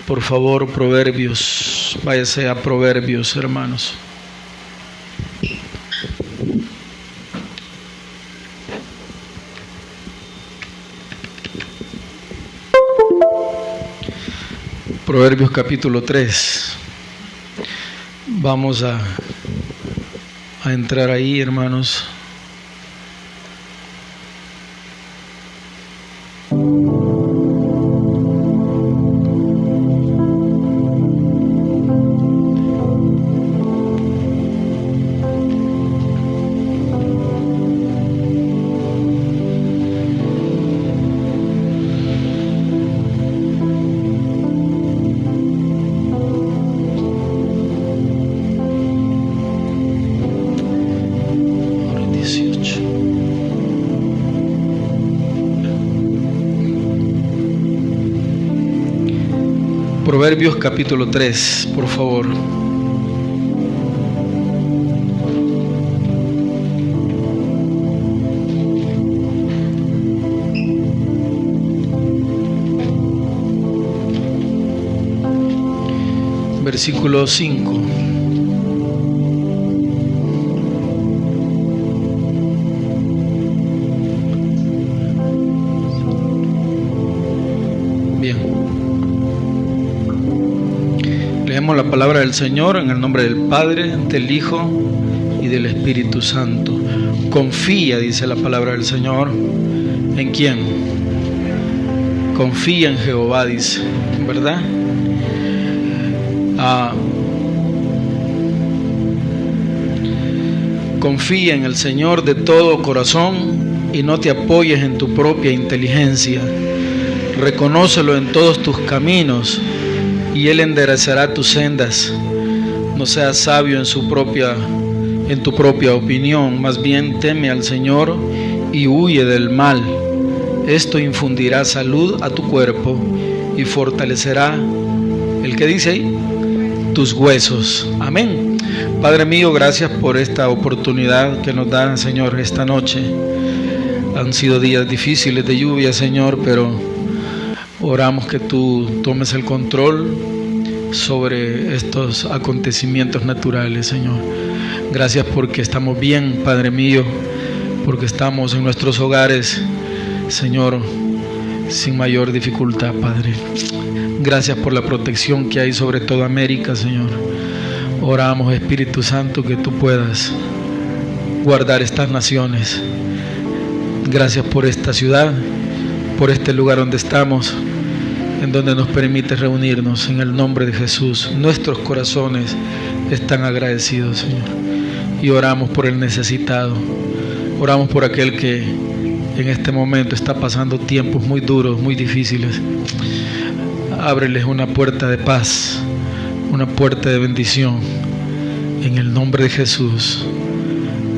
Por favor, Proverbios, váyase a Proverbios, hermanos. Proverbios capítulo 3. Vamos a entrar ahí, hermanos. Proverbios capítulo 3, por favor. Versículo 5. Leemos la palabra del Señor en el nombre del Padre, del Hijo y del Espíritu Santo. Confía, dice la palabra del Señor. ¿En quién? Confía en Jehová, dice, ¿verdad? Confía en el Señor de todo corazón y no te apoyes en tu propia inteligencia. Reconócelo en todos tus caminos y Él enderezará tus sendas. No seas sabio en tu propia opinión, más bien teme al Señor y huye del mal. Esto infundirá salud a tu cuerpo y fortalecerá, ¿el que dice ahí? Tus huesos. Amén. Padre mío, gracias por esta oportunidad que nos da, Señor, esta noche. Han sido días difíciles de lluvia, Señor, pero oramos que tú tomes el control sobre estos acontecimientos naturales, Señor. Gracias porque estamos bien, Padre mío, porque estamos en nuestros hogares, Señor, sin mayor dificultad, Padre. Gracias por la protección que hay sobre toda América, Señor. Oramos, Espíritu Santo, que tú puedas guardar estas naciones. Gracias por esta ciudad, por este lugar donde estamos, en donde nos permite reunirnos en el nombre de Jesús. Nuestros corazones están agradecidos, Señor, y oramos por el necesitado. Oramos por aquel que en este momento está pasando tiempos muy duros, muy difíciles. Ábreles una puerta de paz, una puerta de bendición, en el nombre de Jesús.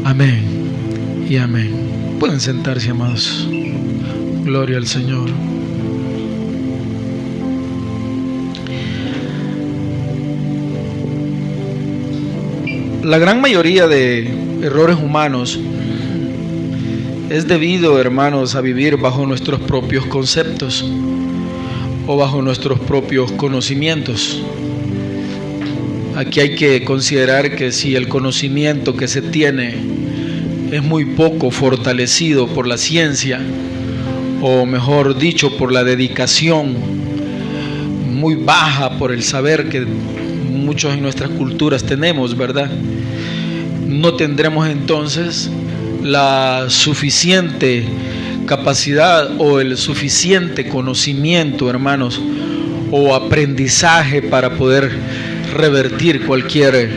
Amén y amén. Pueden sentarse, amados. Gloria al Señor. La gran mayoría de errores humanos es debido, hermanos, a vivir bajo nuestros propios conceptos o bajo nuestros propios conocimientos. Aquí hay que considerar que si el conocimiento que se tiene es muy poco fortalecido por la ciencia, o mejor dicho, por la dedicación, muy baja por el saber que muchos en nuestras culturas tenemos, ¿verdad? No tendremos entonces la suficiente capacidad o el suficiente conocimiento, hermanos, o aprendizaje para poder revertir cualquier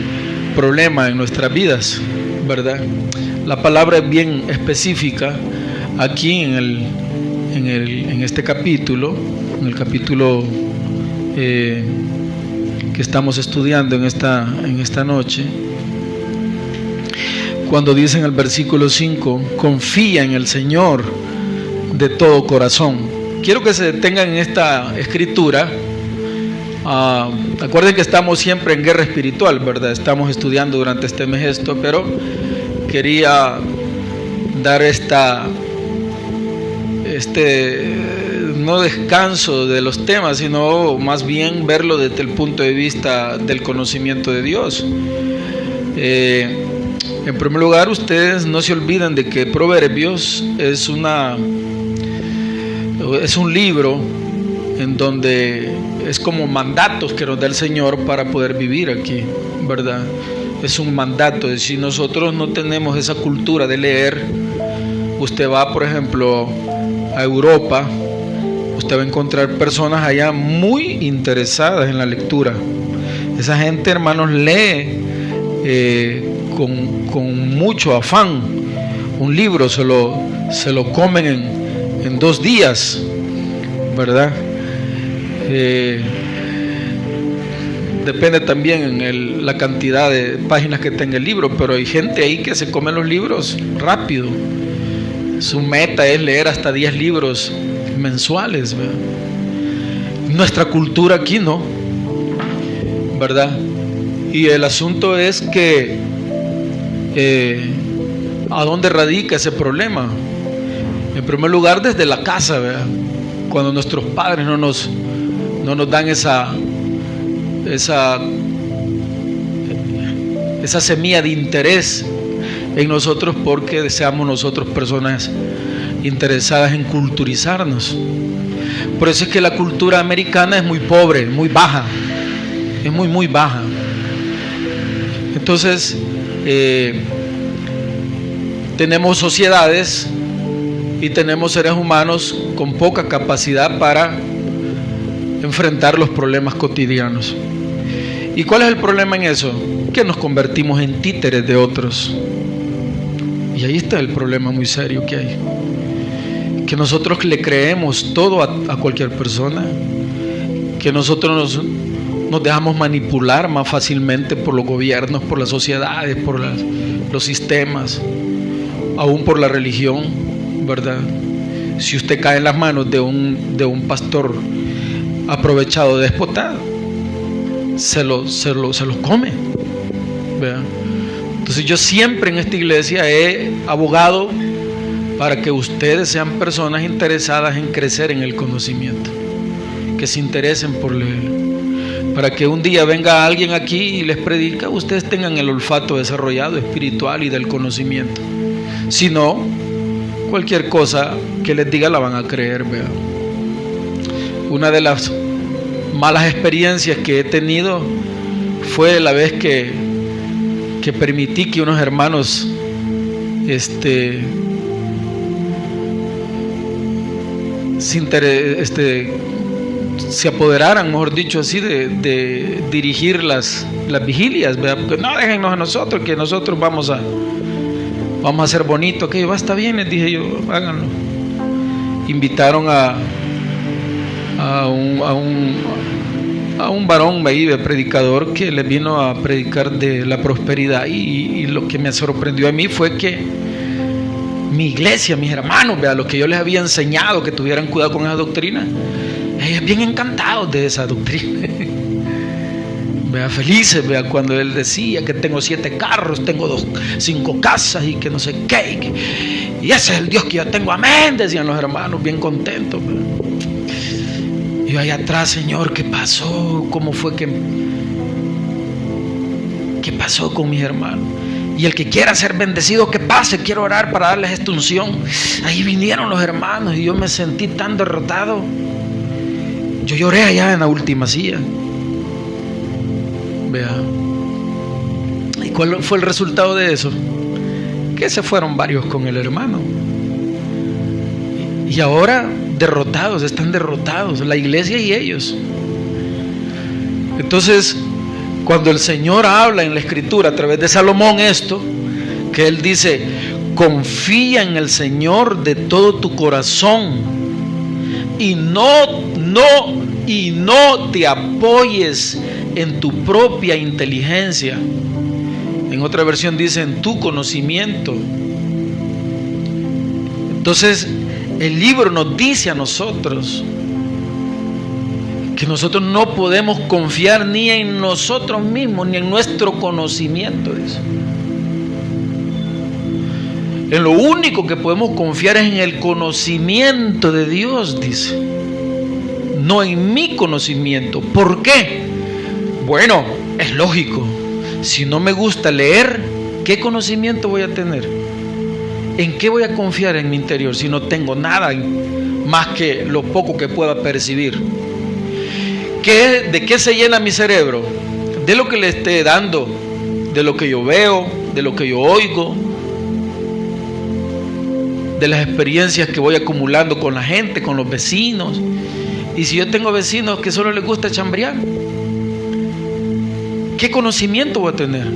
problema en nuestras vidas, ¿verdad? La palabra es bien específica aquí en este capítulo, en el capítulo que estamos estudiando en esta noche, cuando dice en el versículo 5, confía en el Señor de todo corazón. Quiero que se detengan en esta escritura. Acuerden que estamos siempre en guerra espiritual, ¿verdad? Estamos estudiando durante este mes esto, pero quería dar no descanso de los temas, sino más bien verlo desde el punto de vista del conocimiento de Dios. En primer lugar, ustedes no se olviden de que Proverbios es un libro en donde es como mandatos que nos da el Señor para poder vivir aquí, ¿verdad? Es un mandato. Si nosotros no tenemos esa cultura de leer, usted va, por ejemplo, a Europa, usted va a encontrar personas allá muy interesadas en la lectura. Esa gente, hermanos, lee con mucho afán. Un libro se lo comen en 2 días, ¿verdad? Depende también en la cantidad de páginas que tenga el libro, pero hay gente ahí que se come los libros rápido. Su meta es leer hasta 10 libros mensuales, ¿verdad? Nuestra cultura aquí no, ¿verdad? Y el asunto es que ¿a dónde radica ese problema? En primer lugar, desde la casa, ¿verdad? Cuando nuestros padres no nos dan esa semilla de interés en nosotros, porque seamos nosotros personas interesadas en culturizarnos. Por eso es que la cultura americana es muy pobre, muy baja, es muy baja. Entonces tenemos sociedades y tenemos seres humanos con poca capacidad para enfrentar los problemas cotidianos. ¿Y cuál es el problema en eso? Que nos convertimos en títeres de otros. Y ahí está el problema muy serio que hay. Que nosotros le creemos todo a cualquier persona. Que nosotros nos dejamos manipular más fácilmente por los gobiernos, por las sociedades, por los sistemas, aún por la religión, ¿verdad? Si usted cae en las manos de un pastor aprovechado, déspota, se los come, ¿verdad? Entonces yo siempre en esta iglesia he abogado para que ustedes sean personas interesadas en crecer en el conocimiento, que se interesen por leer, para que un día venga alguien aquí y les predica, ustedes tengan el olfato desarrollado espiritual y del conocimiento. Si no, cualquier cosa que les diga la van a creer, ¿verdad? Una de las malas experiencias que he tenido fue la vez que permití que unos hermanos se apoderaran, mejor dicho así, de dirigir las vigilias, ¿verdad? Porque no, déjennos a nosotros, que nosotros vamos a hacer bonito, que está bien, les dije yo, háganlo. Invitaron a un varón ahí de predicador que les vino a predicar de la prosperidad, y lo que me sorprendió a mí fue que mi iglesia, mis hermanos, vea, lo que yo les había enseñado, que tuvieran cuidado con esa doctrina, ellos bien encantados de esa doctrina. Vea, felices, vea, cuando él decía que tengo 7 carros, tengo 5 casas y que no sé qué, y ese es el Dios que yo tengo, amén, decían los hermanos, bien contentos, vea. Y yo allá atrás, Señor, ¿qué pasó? ¿Cómo fue qué pasó con mis hermanos? Y el que quiera ser bendecido, que pase, quiero orar para darles esta unción. Ahí vinieron los hermanos y yo me sentí tan derrotado. Yo lloré allá en la última silla. Vea. ¿Y cuál fue el resultado de eso? Que se fueron varios con el hermano. Y ahora derrotados, están derrotados, la iglesia y ellos. Entonces, cuando el Señor habla en la Escritura a través de Salomón esto, que él dice, confía en el Señor de todo tu corazón y no te apoyes en tu propia inteligencia. En otra versión dice en tu conocimiento. Entonces el libro nos dice a nosotros que nosotros no podemos confiar ni en nosotros mismos ni en nuestro conocimiento, dice. En lo único que podemos confiar es en el conocimiento de Dios, dice. no en mi conocimiento. ¿Por qué? Bueno, es lógico. Si no me gusta leer, ¿qué conocimiento voy a tener? ¿En qué voy a confiar en mi interior si no tengo nada más que lo poco que pueda percibir? ¿De qué se llena mi cerebro? De lo que le esté dando, de lo que yo veo, de lo que yo oigo, de las experiencias que voy acumulando con la gente, con los vecinos. Y si yo tengo vecinos que solo les gusta chambrear, ¿qué conocimiento voy a tener?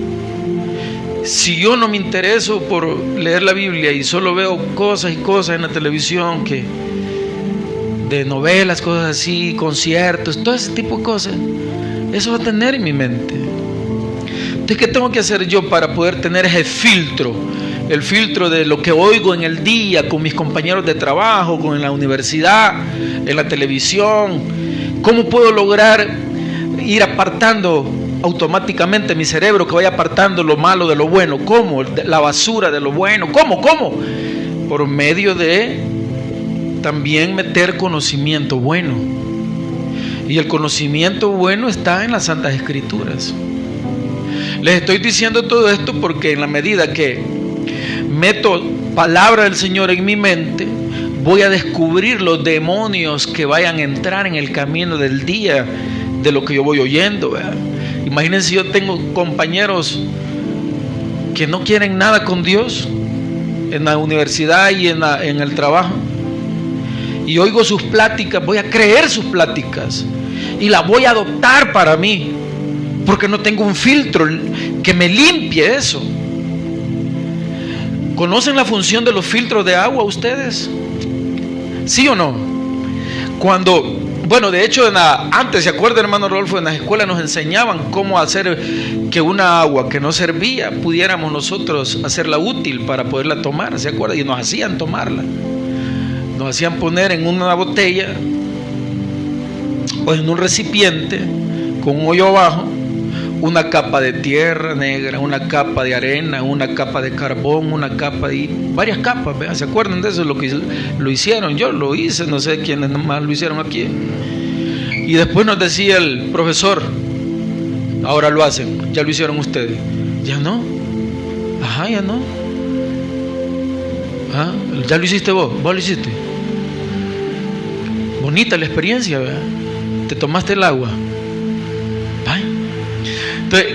Si yo no me intereso por leer la Biblia y solo veo cosas y cosas en la televisión, de novelas, cosas así, conciertos, todo ese tipo de cosas, eso va a tener en mi mente. Entonces, ¿qué tengo que hacer yo para poder tener ese filtro? El filtro de lo que oigo en el día, con mis compañeros de trabajo, con en la universidad, en la televisión. ¿Cómo puedo lograr ir apartando automáticamente mi cerebro, que vaya apartando lo malo de lo bueno? ¿Cómo? La basura de lo bueno. ¿Cómo? Por medio de también meter conocimiento bueno. Y el conocimiento bueno está en las Santas Escrituras. Les estoy diciendo todo esto porque en la medida que meto palabra del Señor en mi mente, voy a descubrir los demonios que vayan a entrar en el camino del día de lo que yo voy oyendo, ¿verdad? Imagínense, yo tengo compañeros que no quieren nada con Dios en la universidad y en el trabajo, y oigo sus pláticas, voy a creer sus pláticas y las voy a adoptar para mí, porque no tengo un filtro que me limpie eso. ¿Conocen la función de los filtros de agua ustedes? ¿Sí o no? De hecho, antes, ¿se acuerdan, hermano Rodolfo? En las escuelas nos enseñaban cómo hacer que una agua que no servía, pudiéramos nosotros hacerla útil para poderla tomar, ¿se acuerdan? Y nos hacían tomarla. Nos hacían poner en una botella o en un recipiente con un hoyo abajo una capa de tierra negra, una capa de arena, una capa de carbón, una capa de varias capas, ¿verdad? ¿Se acuerdan de eso? Lo hicieron, yo lo hice, no sé quiénes más lo hicieron aquí. Y después nos decía el profesor, ahora lo hacen, ya lo hicieron ustedes. Ya no. Ajá, ya no. ¿Ah? Ya lo hiciste vos lo hiciste. Bonita la experiencia, ¿verdad? Te tomaste el agua. Ay. Entonces,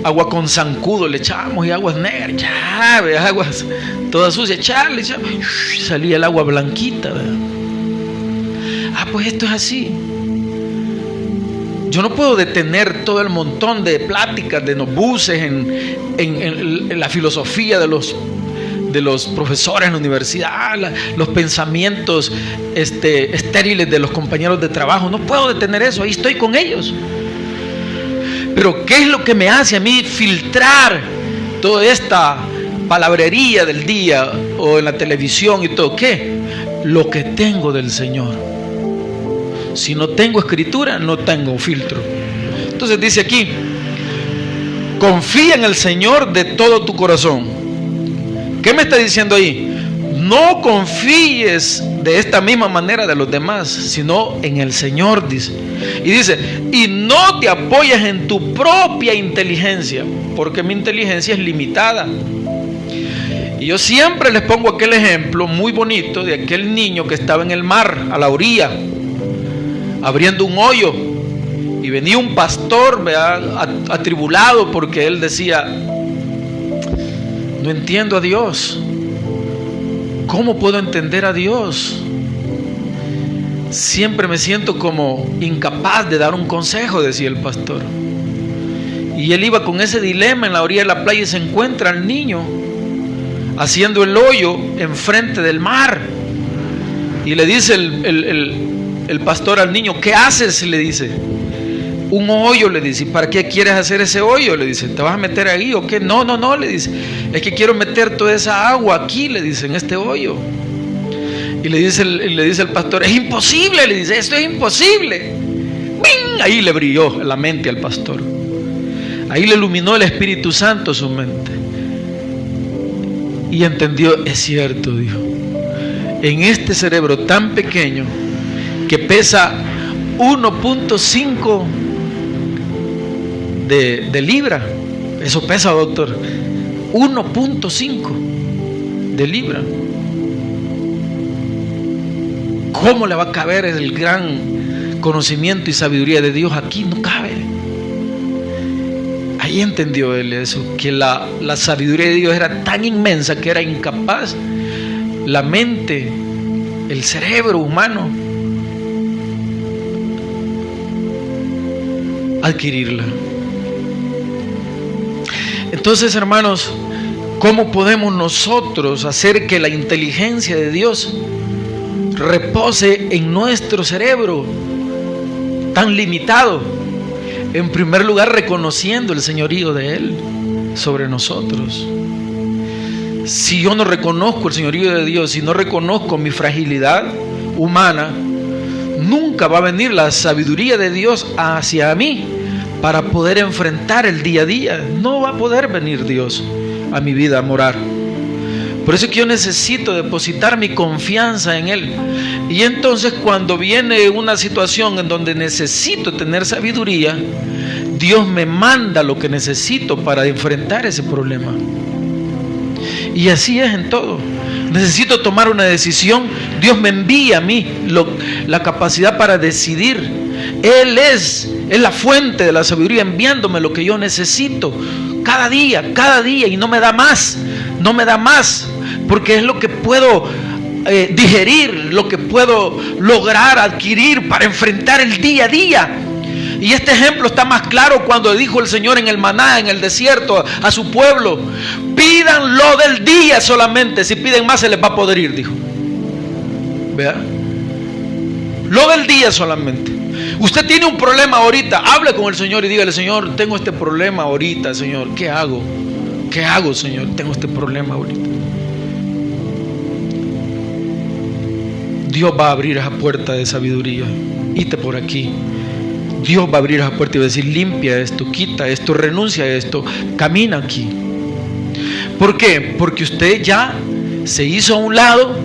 agua con zancudo le echamos, y aguas negras, ya, ¿verdad? Aguas todas sucias, echarle, salía el agua blanquita, ¿verdad? Pues esto es así. Yo no puedo detener todo el montón de pláticas de los buses en la filosofía de los profesores en la universidad, los pensamientos estériles de los compañeros de trabajo. No puedo detener eso, ahí estoy con ellos. Pero ¿qué es lo que me hace a mí filtrar toda esta palabrería del día o en la televisión y todo? ¿Qué? Lo que tengo del Señor. Si no tengo escritura, no tengo filtro. Entonces dice aquí, confía en el Señor de todo tu corazón. ¿Qué me está diciendo ahí? No confíes de esta misma manera de los demás, sino en el Señor, dice. Y dice, y no te apoyes en tu propia inteligencia, porque mi inteligencia es limitada. Y yo siempre les pongo aquel ejemplo muy bonito de aquel niño que estaba en el mar, a la orilla, abriendo un hoyo, y venía un pastor, ¿verdad?, atribulado, porque él decía, no entiendo a Dios. ¿Cómo puedo entender a Dios? Siempre me siento como incapaz de dar un consejo, decía el pastor. Y él iba con ese dilema en la orilla de la playa, y se encuentra al niño haciendo el hoyo enfrente del mar. Y le dice el pastor al niño, ¿qué haces? Le dice, un hoyo, le dice. ¿Para qué quieres hacer ese hoyo? Le dice, ¿te vas a meter ahí o qué? No, le dice, es que quiero meter toda esa agua aquí, le dice, en este hoyo. Y le dice el pastor, es imposible, le dice, esto es imposible. ¡Bing! Ahí le brilló la mente al pastor. Ahí le iluminó el Espíritu Santo su mente. Y entendió, es cierto, dijo, en este cerebro tan pequeño, que pesa 1.5 de libra. Eso pesa, doctor. 1.5 de libra. ¿Cómo le va a caber el gran conocimiento y sabiduría de Dios aquí? No cabe. Ahí entendió él eso, que la sabiduría de Dios era tan inmensa que era incapaz la mente, el cerebro humano, adquirirla. Entonces, hermanos, ¿cómo podemos nosotros hacer que la inteligencia de Dios repose en nuestro cerebro tan limitado? En primer lugar, reconociendo el señorío de Él sobre nosotros. Si yo no reconozco el señorío de Dios, si no reconozco mi fragilidad humana, nunca va a venir la sabiduría de Dios hacia mí para poder enfrentar el día a día. No va a poder venir Dios a mi vida a morar. Por eso es que yo necesito depositar mi confianza en Él. Y entonces, cuando viene una situación en donde necesito tener sabiduría, Dios me manda lo que necesito para enfrentar ese problema. Y así es en todo. Necesito tomar una decisión, Dios me envía a mí la capacidad para decidir. Él es la fuente de la sabiduría, enviándome lo que yo necesito cada día, y no me da más, porque es lo que puedo digerir, lo que puedo lograr adquirir para enfrentar el día a día. Y este ejemplo está más claro cuando dijo el Señor en el maná, en el desierto, a su pueblo: pidan lo del día solamente, si piden más se les va a podrir, dijo. ¿Vea? Lo del día solamente. Usted tiene un problema ahorita, hable con el Señor y dígale: Señor, tengo este problema ahorita, Señor, ¿qué hago? ¿Qué hago, Señor? Tengo este problema ahorita. Dios va a abrir esa puerta de sabiduría. Ite por aquí. Dios va a abrir esa puerta y va a decir: limpia esto, quita esto, renuncia a esto, camina aquí. ¿Por qué? Porque usted ya se hizo a un lado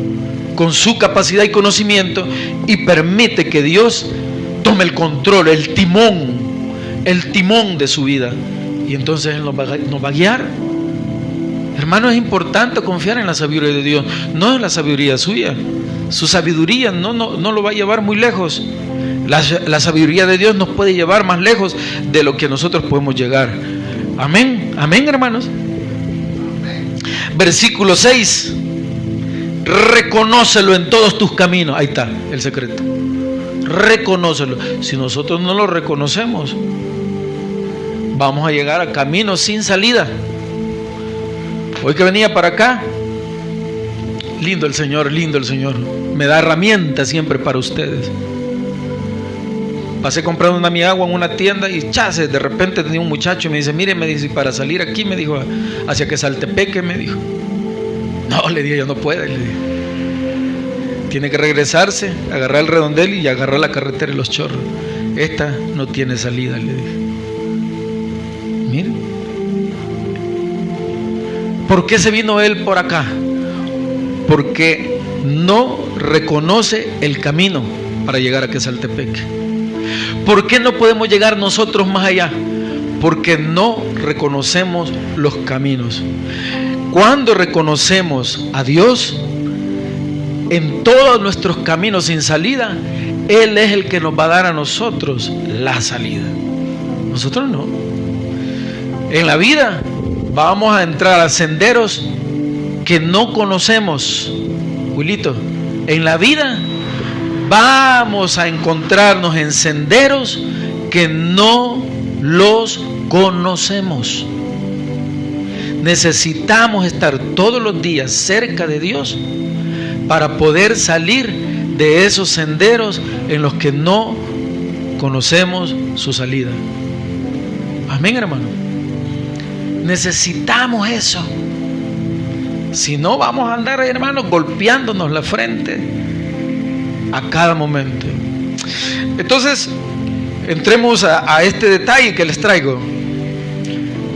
con su capacidad y conocimiento y permite que Dios tome el control, el timón de su vida. Y entonces Él nos va a guiar. Hermano, es importante confiar en la sabiduría de Dios, no en la sabiduría suya. Su sabiduría no lo va a llevar muy lejos. La sabiduría de Dios nos puede llevar más lejos de lo que nosotros podemos llegar. Amén, amén, hermanos. Versículo 6: reconócelo en todos tus caminos. Ahí está el secreto. Reconócelo. Si nosotros no lo reconocemos, vamos a llegar a caminos sin salida. Hoy que venía para acá, lindo el Señor, me da herramientas siempre para ustedes. Pasé comprando una mi agua en una tienda y chase, de repente tenía un muchacho y me dice: mire, me dice, para salir aquí, me dijo, hacia que Saltepeque, me dijo. No, le dije, yo no puedo, le dije. Tiene que regresarse, agarrar el redondel y agarrar la carretera y Los Chorros. Esta no tiene salida, le dije. Mire. ¿Por qué se vino él por acá? Porque no reconoce el camino para llegar a Quesaltepeque. ¿Por qué no podemos llegar nosotros más allá? Porque no reconocemos los caminos. Cuando reconocemos a Dios en todos nuestros caminos sin salida, Él es el que nos va a dar a nosotros la salida. Nosotros no. En la vida vamos a entrar a senderos que no conocemos. Wilito, en la vida vamos a encontrarnos en senderos que no los conocemos. Necesitamos estar todos los días cerca de Dios para poder salir de esos senderos en los que no conocemos su salida. Amén, hermano. Necesitamos eso. Si no, vamos a andar, hermanos, golpeándonos la frente a cada momento. Entonces, entremos a este detalle que les traigo.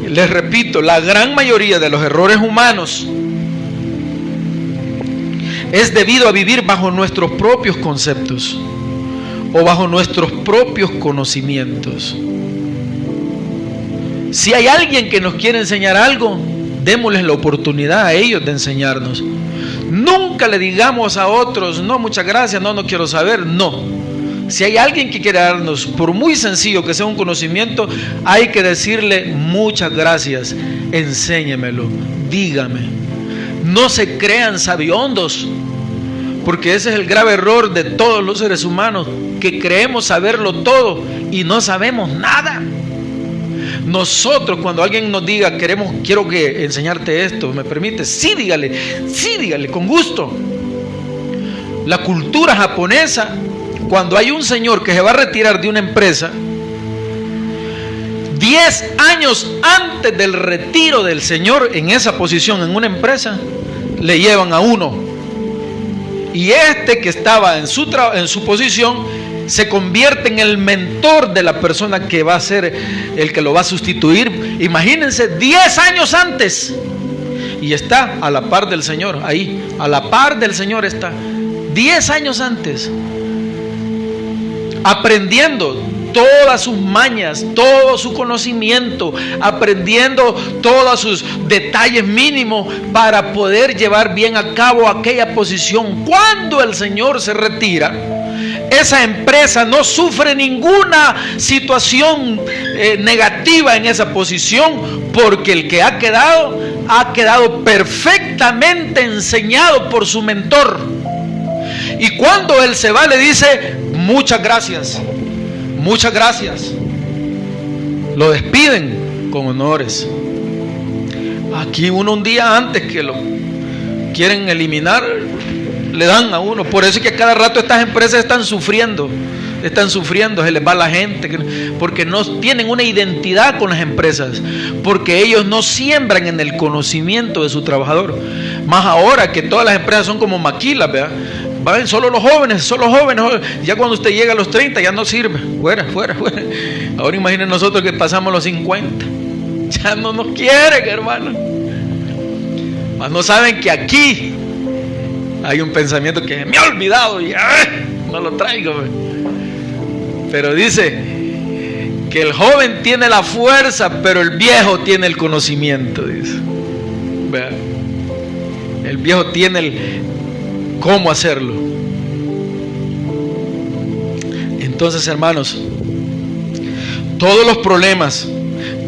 Les repito, la gran mayoría de los errores humanos es debido a vivir bajo nuestros propios conceptos o bajo nuestros propios conocimientos. Si hay alguien que nos quiere enseñar algo, démosles la oportunidad a ellos de enseñarnos. Nunca le digamos a otros, no, muchas gracias, no quiero saber, no. Si hay alguien que quiere darnos, por muy sencillo que sea un conocimiento, hay que decirle muchas gracias, enséñemelo, dígame. No se crean sabiondos, porque ese es el grave error de todos los seres humanos, que creemos saberlo todo y no sabemos nada. Nosotros, cuando alguien nos diga, quiero que enseñarte esto, ¿me permite? Sí, dígale, con gusto. La cultura japonesa, cuando hay un señor que se va a retirar de una empresa, 10 años antes del retiro del señor en esa posición en una empresa, le llevan a uno. Y este que estaba en su posición se convierte en el mentor de la persona que va a ser el que lo va a sustituir. Imagínense, 10 años antes. Y está a la par del Señor, ahí, a la par del Señor está. 10 años antes. Aprendiendo todas sus mañas, todo su conocimiento, aprendiendo todos sus detalles mínimos para poder llevar bien a cabo aquella posición. Cuando el Señor se retira, esa empresa no sufre ninguna situación negativa en esa posición, porque el que ha quedado perfectamente enseñado por su mentor. Y cuando él se va, le dice muchas gracias, muchas gracias. Lo despiden con honores. Aquí un día antes que lo quieren eliminar, le dan a uno. Por eso es que cada rato estas empresas están sufriendo, se les va la gente, porque no tienen una identidad con las empresas, porque ellos no siembran en el conocimiento de su trabajador. Más ahora que todas las empresas son como maquilas, ¿verdad? Van solo los jóvenes, ya cuando usted llega a los 30 ya no sirve, fuera. Ahora imaginen nosotros que pasamos los 50, ya no nos quieren, hermano. Mas no saben que aquí hay un pensamiento que me ha olvidado y no lo traigo. Pero dice que el joven tiene la fuerza, pero el viejo tiene el conocimiento, dice. El viejo tiene cómo hacerlo. Entonces, hermanos, todos los problemas,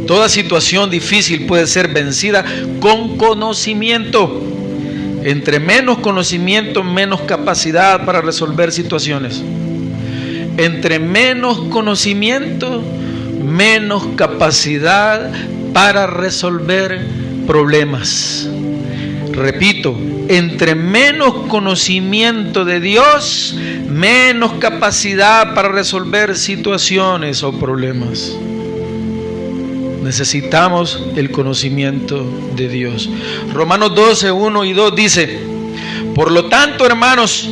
toda situación difícil puede ser vencida con conocimiento. Entre menos conocimiento, menos capacidad para resolver situaciones. Entre menos conocimiento, menos capacidad para resolver problemas. Repito, entre menos conocimiento de Dios, menos capacidad para resolver situaciones o problemas. Necesitamos el conocimiento de Dios. Romanos 12, 1 y 2 dice: por lo tanto, hermanos,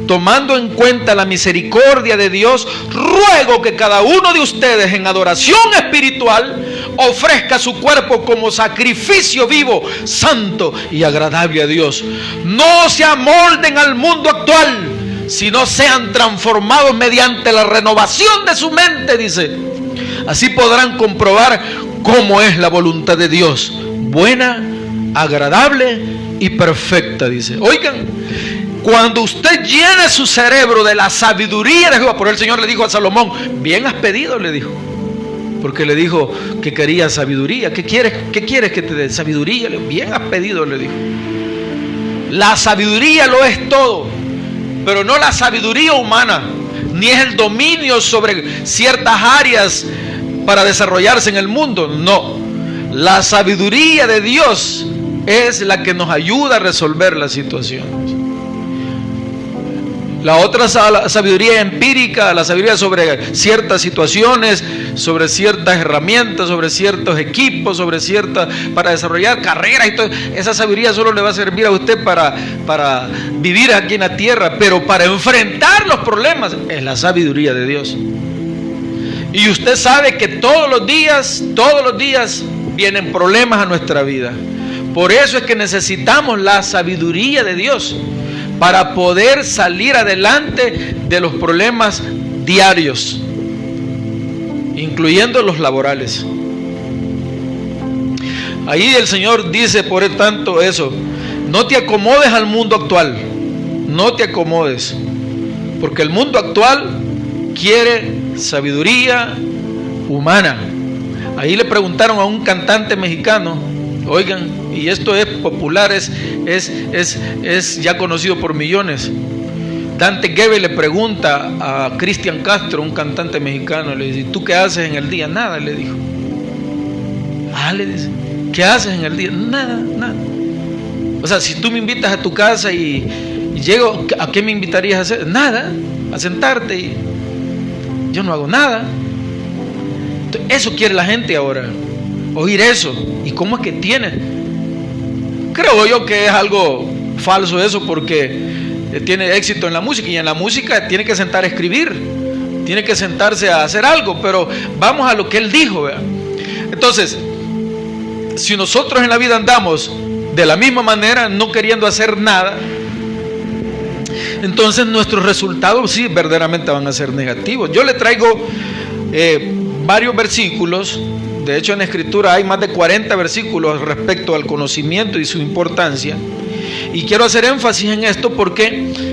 tomando en cuenta la misericordia de Dios, ruego que cada uno de ustedes en adoración espiritual ofrezca su cuerpo como sacrificio vivo, santo y agradable a Dios. No se amolden al mundo actual, sino sean transformados mediante la renovación de su mente, dice. Así podrán comprobar cómo es la voluntad de Dios, buena, agradable y perfecta, dice. Oigan, cuando usted llene su cerebro de la sabiduría de Jehová, por el Señor le dijo a Salomón, bien has pedido, le dijo, porque le dijo que quería sabiduría. ¿Qué quieres que te dé? Sabiduría. Bien has pedido, le dijo. La sabiduría lo es todo, pero no la sabiduría humana, ni es el dominio sobre ciertas áreas para desarrollarse en el mundo. No, la sabiduría de Dios es la que nos ayuda a resolver las situaciones. La otra sabiduría empírica, la sabiduría sobre ciertas situaciones, sobre ciertas herramientas, sobre ciertos equipos, para desarrollar carreras y todo. Esa sabiduría solo le va a servir a usted para vivir aquí en la tierra, pero para enfrentar los problemas es la sabiduría de Dios. Y usted sabe que todos los días vienen problemas a nuestra vida. Por eso es que necesitamos la sabiduría de Dios para poder salir adelante de los problemas diarios, incluyendo los laborales. Ahí el Señor dice, por tanto, eso: no te acomodes al mundo actual, no te acomodes, porque el mundo actual quiere sabiduría humana. Ahí le preguntaron a un cantante mexicano, oigan, y esto es popular, es ya conocido por millones. Dante Gebel le pregunta a Cristian Castro, un cantante mexicano, le dice: ¿tú qué haces en el día? Nada, le dijo. Le dice: ¿qué haces en el día? Nada, nada. O sea, si tú me invitas a tu casa y llego, ¿a qué me invitarías a hacer? Nada, a sentarte, y yo no hago nada. Entonces, eso quiere la gente ahora, oír eso. ¿Y cómo es que tiene? Creo yo que es algo falso eso, porque tiene éxito en la música, y en la música tiene que sentar a escribir, tiene que sentarse a hacer algo. Pero vamos a lo que él dijo, ¿verdad? Entonces, si nosotros en la vida andamos de la misma manera, no queriendo hacer nada, entonces nuestros resultados sí verdaderamente van a ser negativos. Yo le traigo varios versículos. De hecho, en la Escritura hay más de 40 versículos respecto al conocimiento y su importancia. Y quiero hacer énfasis en esto porque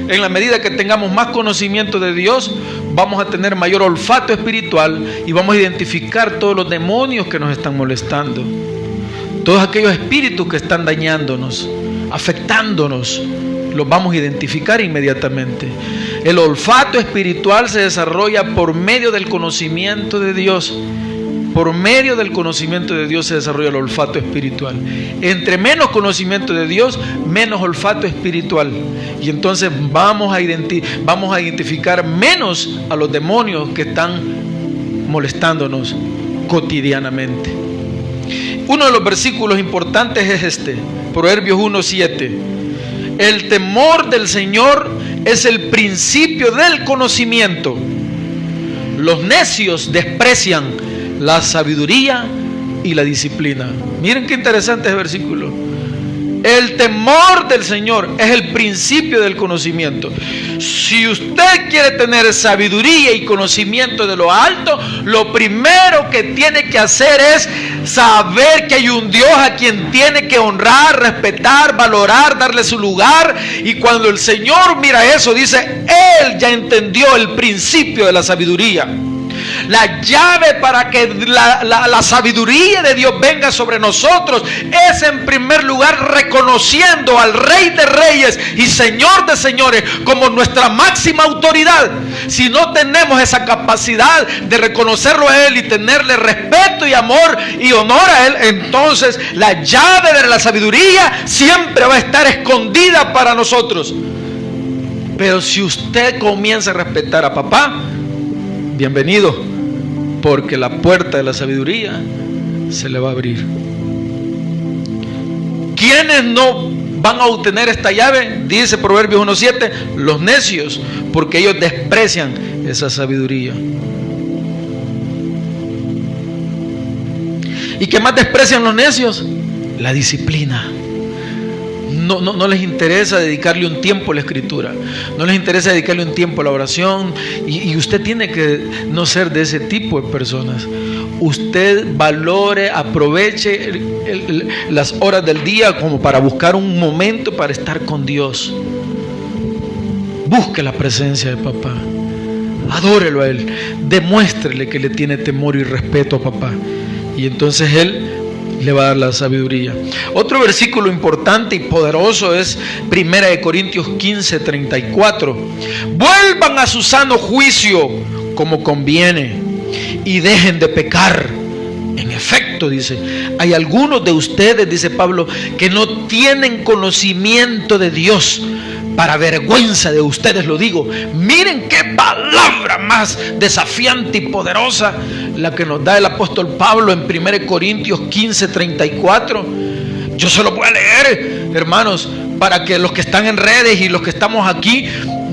en la medida que tengamos más conocimiento de Dios, vamos a tener mayor olfato espiritual y vamos a identificar todos los demonios que nos están molestando, todos aquellos espíritus que están dañándonos, afectándonos, los vamos a identificar inmediatamente. El olfato espiritual se desarrolla por medio del conocimiento de Dios. Por medio del conocimiento de Dios se desarrolla el olfato espiritual. Entre menos conocimiento de Dios, menos olfato espiritual. Y entonces vamos a identificar menos a los demonios que están molestándonos cotidianamente. Uno de los versículos importantes es este, Proverbios 1:7. El temor del Señor es el principio del conocimiento. Los necios desprecian la sabiduría y la disciplina. Miren qué interesante es el versículo. El temor del Señor es el principio del conocimiento. Si usted quiere tener sabiduría y conocimiento de lo alto, lo primero que tiene que hacer es saber que hay un Dios a quien tiene que honrar, respetar, valorar, darle su lugar. Y cuando el Señor mira eso, dice: Él ya entendió el principio de la sabiduría. La llave para que la sabiduría de Dios venga sobre nosotros es, en primer lugar, reconociendo al Rey de Reyes y Señor de Señores como nuestra máxima autoridad. Si no tenemos esa capacidad de reconocerlo a Él y tenerle respeto y amor y honor a Él, entonces la llave de la sabiduría siempre va a estar escondida para nosotros. Pero si usted comienza a respetar a papá, bienvenido, porque la puerta de la sabiduría se le va a abrir. ¿Quiénes no van a obtener esta llave? Dice Proverbios 1:7, los necios, porque ellos desprecian esa sabiduría. ¿Y qué más desprecian los necios? La disciplina. No les interesa dedicarle un tiempo a la escritura, no les interesa dedicarle un tiempo a la oración, y usted tiene que no ser de ese tipo de personas. Usted valore, aproveche las horas del día como para buscar un momento para estar con Dios. Busque la presencia de papá, adórelo a Él, demuéstrele que le tiene temor y respeto a papá, y entonces Él le va a dar la sabiduría. Otro versículo importante y poderoso es 1 Corintios 15:34. Vuelvan a su sano juicio como conviene y dejen de pecar. En efecto, dice, hay algunos de ustedes, dice Pablo, que no tienen conocimiento de Dios. Para vergüenza de ustedes lo digo. Miren qué palabra más desafiante y poderosa la que nos da el apóstol Pablo en 1 Corintios 15:34. Yo se lo voy a leer, hermanos, para que los que están en redes y los que estamos aquí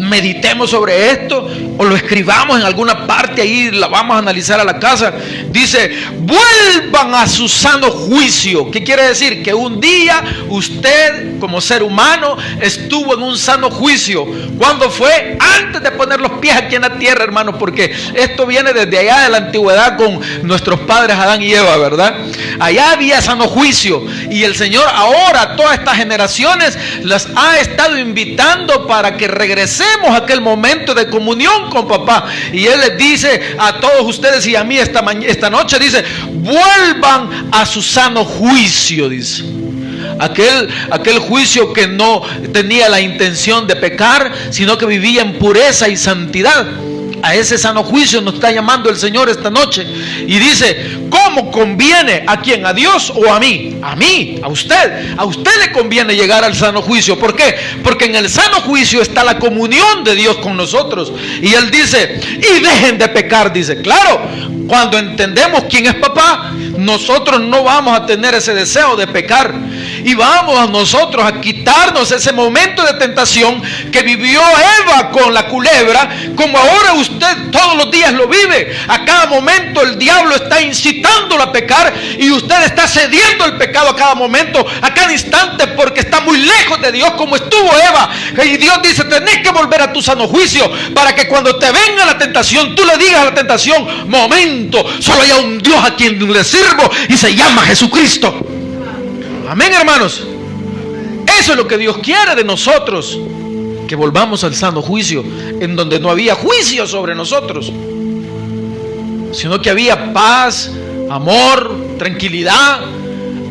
meditemos sobre esto o lo escribamos en alguna parte, ahí la vamos a analizar a la casa. Dice: vuelvan a su sano juicio. ¿Qué quiere decir? Que un día usted como ser humano estuvo en un sano juicio. ¿Cuándo fue? Antes de poner los pies aquí en la tierra, hermanos, porque esto viene desde allá de la antigüedad con nuestros padres Adán y Eva, ¿verdad? Allá había sano juicio, y el Señor ahora a todas estas generaciones las ha estado invitando para que regresemos a aquel momento de comunión con papá. Y Él les dice a todos ustedes y a mí esta noche, dice: vuelvan a su sano juicio, dice. Aquel juicio que no tenía la intención de pecar, sino que vivía en pureza y santidad. A ese sano juicio nos está llamando el Señor esta noche. Y dice: ¿cómo conviene? ¿A quién? ¿A Dios o a mí? A mí, a usted. A usted le conviene llegar al sano juicio. ¿Por qué? Porque en el sano juicio está la comunión de Dios con nosotros. Y Él dice: y dejen de pecar. Dice, claro, cuando entendemos quién es papá, nosotros no vamos a tener ese deseo de pecar. Y vamos a nosotros a quitarnos ese momento de tentación que vivió Eva con la culebra, como ahora usted todos los días lo vive. A cada momento el diablo está incitándolo a pecar, y usted está cediendo el pecado a cada momento, a cada instante, porque está muy lejos de Dios, como estuvo Eva. Y Dios dice: tenés que volver a tu sano juicio, para que cuando te venga la tentación, tú le digas a la tentación: momento, solo hay un Dios a quien le sirvo, y se llama Jesucristo. Amén, hermanos. Eso es lo que Dios quiere de nosotros, que volvamos al sano juicio, en donde no había juicio sobre nosotros, sino que había paz, amor, tranquilidad,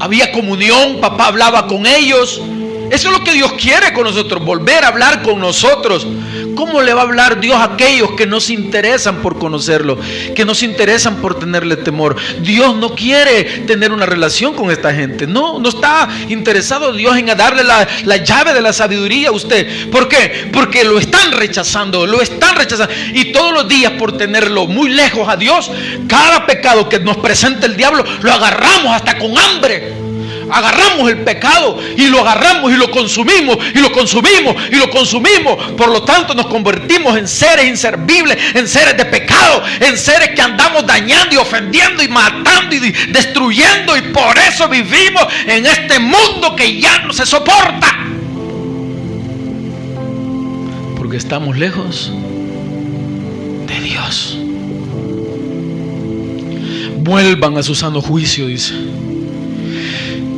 había comunión. Papá hablaba con ellos. Eso es lo que Dios quiere con nosotros, volver a hablar con nosotros. ¿Cómo le va a hablar Dios a aquellos que no se interesan por conocerlo, que no se interesan por tenerle temor? Dios no quiere tener una relación con esta gente. No está interesado Dios en darle la llave de la sabiduría a usted. ¿Por qué? Porque lo están rechazando. Y todos los días, por tenerlo muy lejos a Dios, cada pecado que nos presenta el diablo, lo agarramos hasta con hambre. Agarramos el pecado y lo agarramos y lo consumimos y lo consumimos y lo consumimos. Por lo tanto, nos convertimos en seres inservibles, en seres de pecado, en seres que andamos dañando y ofendiendo y matando y destruyendo, y por eso vivimos en este mundo que ya no se soporta, porque estamos lejos de Dios. Vuelvan a su sano juicio, dice.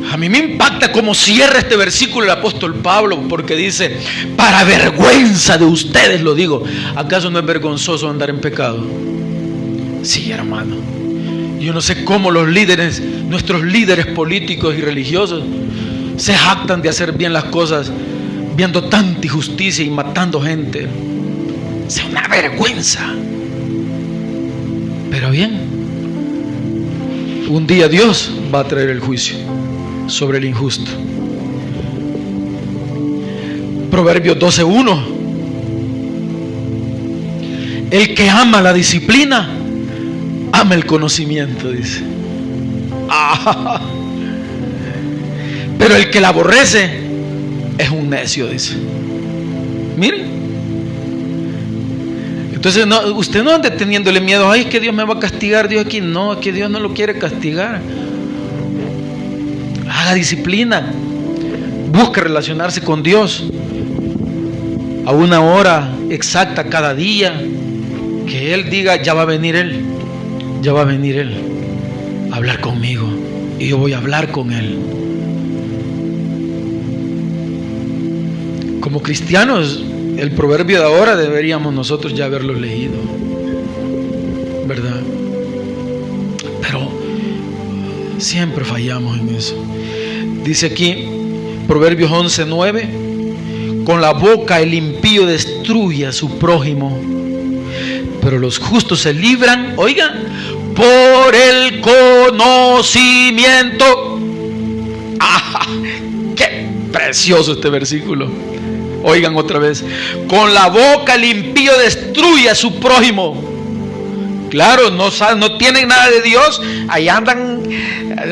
A mí me impacta cómo cierra este versículo el apóstol Pablo, porque dice: para vergüenza de ustedes lo digo. ¿Acaso no es vergonzoso andar en pecado? Sí, hermano. Yo no sé cómo los líderes, nuestros líderes políticos y religiosos, se jactan de hacer bien las cosas, viendo tanta injusticia y matando gente. Es una vergüenza. Pero bien, un día Dios va a traer el juicio sobre el injusto. Proverbios 12:1. El que ama la disciplina, ama el conocimiento, dice. Pero el que la aborrece es un necio, dice. Miren. Entonces usted no ande teniéndole miedo: ay, es que Dios me va a castigar, Dios aquí. No, es que Dios no lo quiere castigar. Haga disciplina, busque relacionarse con Dios a una hora exacta cada día, que Él diga: ya va a venir Él, ya va a venir Él a hablar conmigo, y yo voy a hablar con Él. Como cristianos, el proverbio de ahora deberíamos nosotros ya haberlo leído, ¿verdad? Pero siempre fallamos en eso. Dice aquí, Proverbios 11:9: con la boca el impío destruye a su prójimo, pero los justos se libran, oigan, por el conocimiento. ¡Ah! ¡Qué precioso este versículo! Oigan otra vez: con la boca el impío destruye a su prójimo. Claro, no tienen nada de Dios. Ahí andan.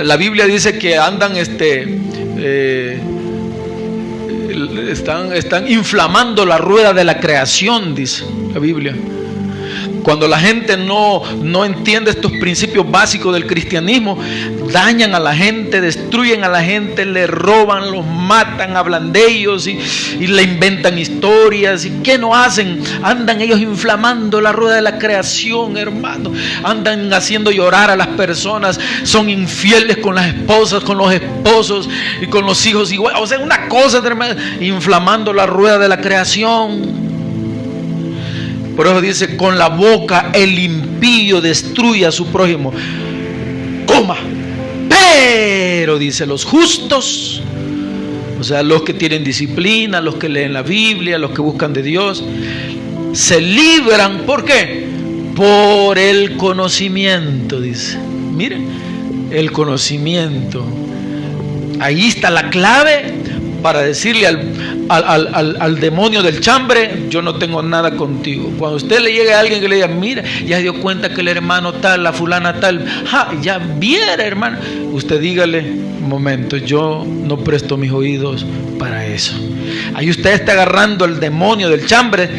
La Biblia dice que andan están inflamando la rueda de la creación, dice la Biblia. Cuando la gente no entiende estos principios básicos del cristianismo, dañan a la gente, destruyen a la gente, le roban, los matan, hablan de ellos y le inventan historias. ¿Y qué no hacen? Andan ellos inflamando la rueda de la creación, hermano. Andan haciendo llorar a las personas. Son infieles con las esposas, con los esposos y con los hijos igual. O sea, una cosa tremenda, inflamando la rueda de la creación. Por eso dice, con la boca el impío destruye a su prójimo. Coma. Pero, dice, los justos, o sea, los que tienen disciplina, los que leen la Biblia, los que buscan de Dios, se libran. ¿Por qué? Por el conocimiento, dice. Miren, el conocimiento. Ahí está la clave para decirle al demonio del chambre: yo no tengo nada contigo. Cuando usted le llegue a alguien que le diga: mira, ya se dio cuenta que el hermano tal, la fulana tal, ya viera, hermano, usted dígale: un momento, yo no presto mis oídos para eso. Ahí usted está agarrando al demonio del chambre,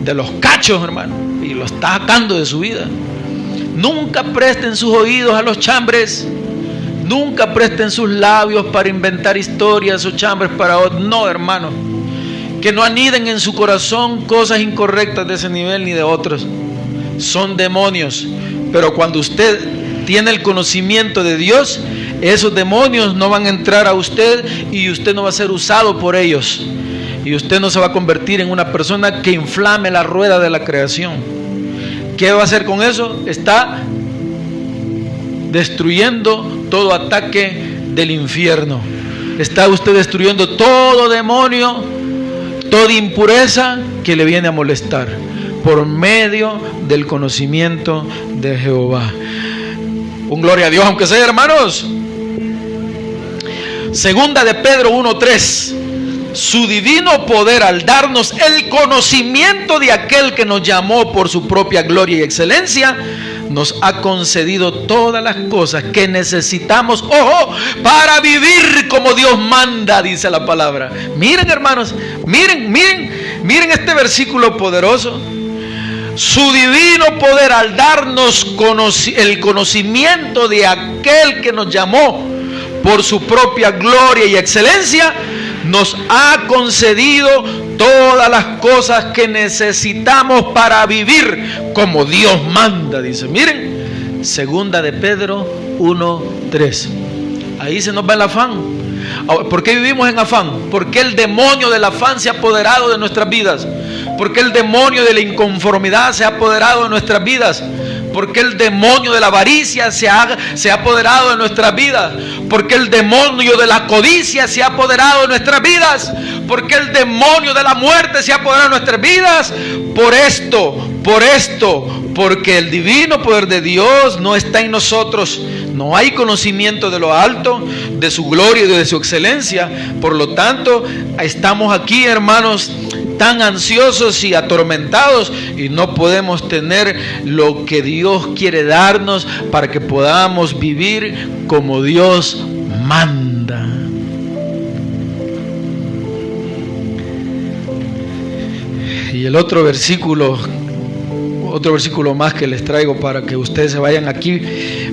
de los cachos, hermano, y lo está sacando de su vida. Nunca presten sus oídos a los chambres. Nunca presten sus labios para inventar historias o chambres para otros. No, hermano. Que no aniden en su corazón cosas incorrectas de ese nivel ni de otros. Son demonios. Pero cuando usted tiene el conocimiento de Dios, esos demonios no van a entrar a usted y usted no va a ser usado por ellos. Y usted no se va a convertir en una persona que inflame la rueda de la creación. ¿Qué va a hacer con eso? Está destruyendo todo ataque del infierno. Está usted destruyendo todo demonio, toda impureza que le viene a molestar, por medio del conocimiento de Jehová. Un gloria a Dios, aunque sea, hermanos. Segunda de Pedro 1:3. Su divino poder, al darnos el conocimiento de aquel que nos llamó por su propia gloria y excelencia, nos ha concedido todas las cosas que necesitamos, ojo, para vivir como Dios manda, dice la palabra. Miren, hermanos, miren este versículo poderoso. Su divino poder, al darnos el conocimiento de aquel que nos llamó por su propia gloria y excelencia, nos ha concedido todas las cosas que necesitamos para vivir como Dios manda, dice. Miren, segunda de Pedro 1:3. Ahí se nos va el afán. ¿Por qué vivimos en afán? Porque el demonio del afán se ha apoderado de nuestras vidas. Porque el demonio de la inconformidad se ha apoderado de nuestras vidas. Porque el demonio de la avaricia se ha apoderado de nuestras vidas. Porque el demonio de la codicia se ha apoderado de nuestras vidas. Porque el demonio de la muerte se ha apoderado de nuestras vidas. Por esto, porque el divino poder de Dios no está en nosotros. No hay conocimiento de lo alto, de su gloria y de su excelencia. Por lo tanto, estamos aquí, hermanos, tan ansiosos y atormentados, y no podemos tener lo que Dios quiere darnos para que podamos vivir como Dios manda. Y el otro versículo más que les traigo para que ustedes se vayan aquí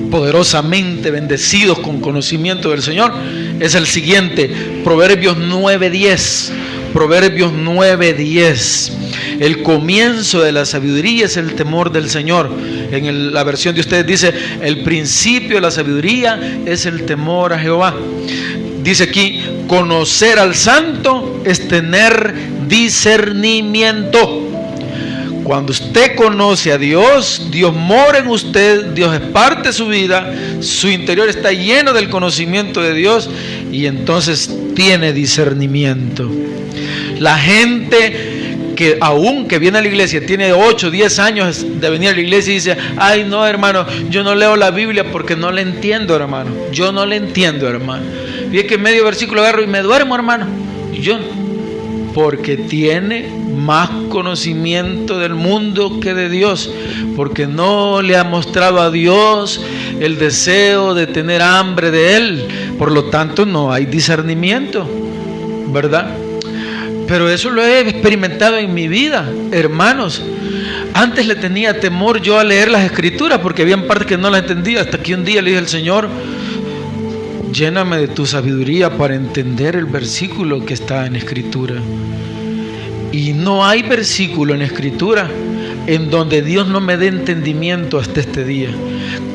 poderosamente bendecidos con conocimiento del Señor, es el siguiente: Proverbios 9:10. Proverbios 9:10. El comienzo de la sabiduría es el temor del Señor. En la versión de ustedes dice: el principio de la sabiduría es el temor a Jehová. Dice aquí: conocer al santo es tener discernimiento. Cuando usted conoce a Dios, Dios mora en usted, Dios es parte de su vida, su interior está lleno del conocimiento de Dios, y entonces tiene discernimiento. La gente que viene a la iglesia, tiene 8, 10 años de venir a la iglesia y dice: ay no, hermano, yo no leo la Biblia porque no la entiendo, hermano. Yo no la entiendo, hermano. Y es que medio versículo agarro y me duermo, hermano. Porque tiene más conocimiento del mundo que de Dios, porque no le ha mostrado a Dios el deseo de tener hambre de Él. Por lo tanto, no hay discernimiento. ¿verdad? Pero eso lo he experimentado en mi vida, hermanos. Antes le tenía temor yo a leer las escrituras porque había partes que no las entendía, hasta que un día le dije al Señor: lléname de tu sabiduría para entender el versículo que está en escritura. Y no hay versículo en escritura en donde Dios no me dé entendimiento hasta este día.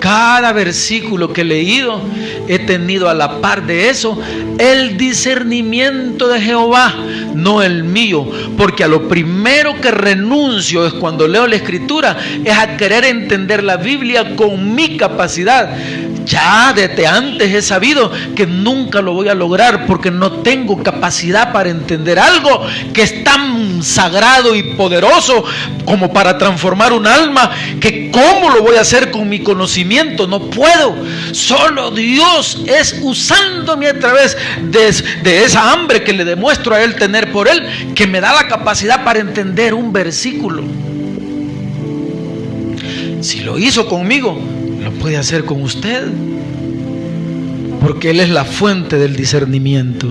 Cada versículo que he leído, he tenido a la par de eso el discernimiento de Jehová, no el mío, porque a lo primero que renuncio es cuando leo la escritura, es a querer entender la Biblia con mi capacidad. Ya desde antes he sabido que nunca lo voy a lograr porque no tengo capacidad para entender algo que es tan sagrado y poderoso como para transformar un alma, que cómo lo voy a hacer con mi conocimiento. No puedo. Solo Dios es usándome a través de esa hambre que le demuestro a Él tener por Él, que me da la capacidad para entender un versículo. Si lo hizo conmigo, lo puede hacer con usted, porque Él es la fuente del discernimiento.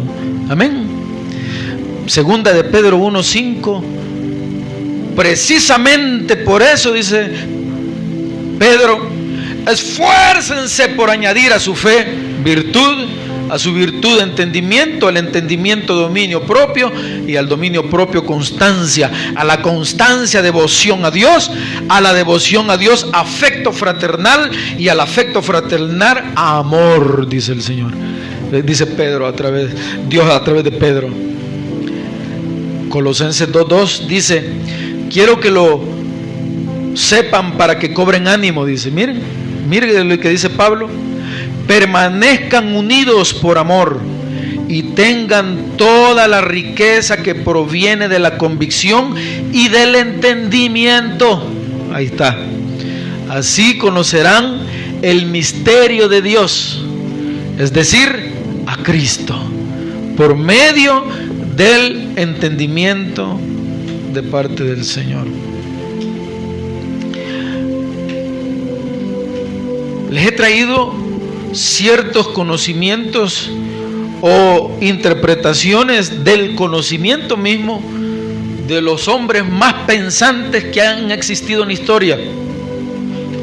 Amén. Segunda de Pedro 1:5. Precisamente por eso dice Pedro: esfuércense por añadir a su fe virtud, a su virtud entendimiento, al entendimiento dominio propio, y al dominio propio constancia, a la constancia devoción a Dios, a la devoción a Dios afecto fraternal, y al afecto fraternal amor, dice el Señor, dice Pedro Dios a través de Pedro. Colosenses 2:2 dice: quiero que lo sepan para que cobren ánimo. Dice, miren lo que dice Pablo: permanezcan unidos por amor y tengan toda la riqueza que proviene de la convicción y del entendimiento. Ahí está. Así conocerán el misterio de Dios, es decir, a Cristo, por medio del entendimiento de parte del Señor. Les he traído ciertos conocimientos o interpretaciones del conocimiento mismo de los hombres más pensantes que han existido en la historia.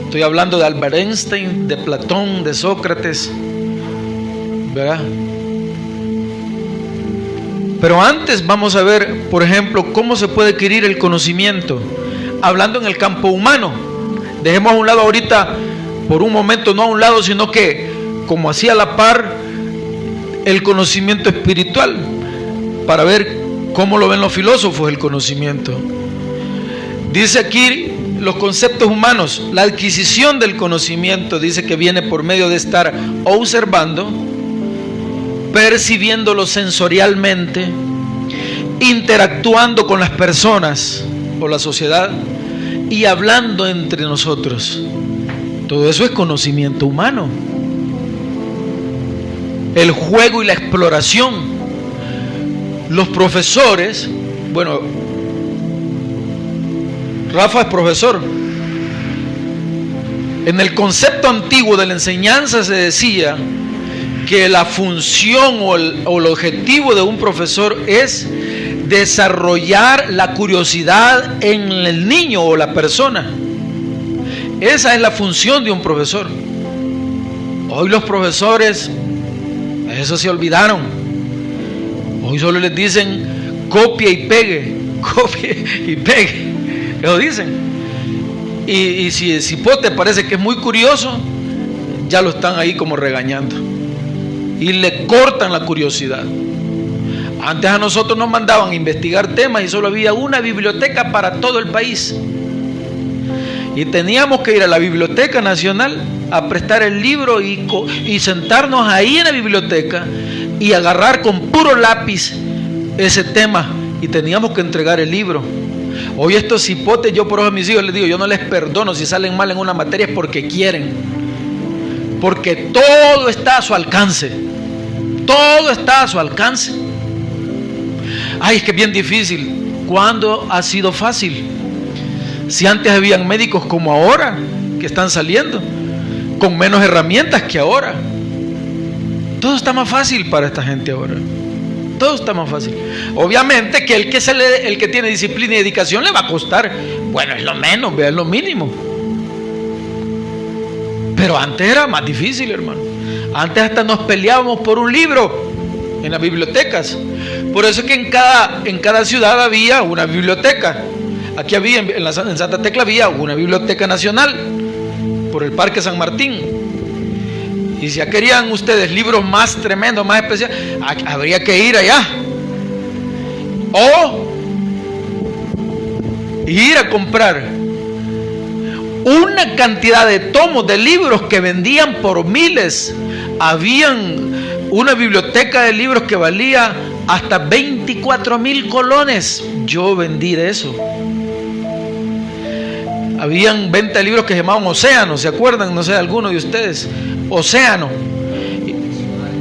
Estoy hablando de Albert Einstein, de Platón, de Sócrates, ¿verdad? Pero antes vamos a ver, por ejemplo, cómo se puede adquirir el conocimiento, hablando en el campo humano. Dejemos a un lado ahorita, por un momento, no a un lado, sino que como hacía a la par el conocimiento espiritual, para ver cómo lo ven los filósofos el conocimiento. Dice aquí los conceptos humanos: la adquisición del conocimiento, dice que viene por medio de estar observando, percibiéndolo sensorialmente, interactuando con las personas o la sociedad y hablando entre nosotros. Todo eso es conocimiento humano. El juego y la exploración. Los profesores, bueno, Rafa es profesor. En el concepto antiguo de la enseñanza se decía que la función o el objetivo de un profesor es desarrollar la curiosidad en el niño o la persona. Esa es la función de un profesor. Hoy los profesores, eso se olvidaron. Hoy solo les dicen copia y pegue, copie y pegue. Eso dicen. Y si el cipote parece que es muy curioso, ya lo están ahí como regañando. Y le cortan la curiosidad. Antes a nosotros nos mandaban a investigar temas y solo había una biblioteca para todo el país. Y teníamos que ir a la Biblioteca Nacional a prestar el libro y sentarnos ahí en la biblioteca y agarrar con puro lápiz ese tema, y teníamos que entregar el libro. Hoy estos cipotes, yo por eso a mis hijos les digo, yo no les perdono si salen mal en una materia, es porque quieren, porque todo está a su alcance, todo está a su alcance. Ay, es que es bien difícil. ¿Cuándo ha sido fácil? Si antes habían médicos como ahora, que están saliendo con menos herramientas que ahora. Todo está más fácil para esta gente ahora. Todo está más fácil. Obviamente que el que tiene disciplina y dedicación le va a costar. Bueno, es lo menos, es lo mínimo. Pero antes era más difícil, hermano. Antes hasta nos peleábamos por un libro en las bibliotecas. Por eso es que en cada ciudad había una biblioteca. Aquí había, en Santa Tecla había una biblioteca nacional por el Parque San Martín. Y si ya querían ustedes libros más tremendos, más especiales, habría que ir allá. O ir a comprar una cantidad de tomos de libros que vendían por miles. Habían una biblioteca de libros que valía hasta 24,000 colones. Yo vendí de eso. Habían venta de libros que se llamaban Océano, ¿se acuerdan? No sé, alguno de ustedes. Océano.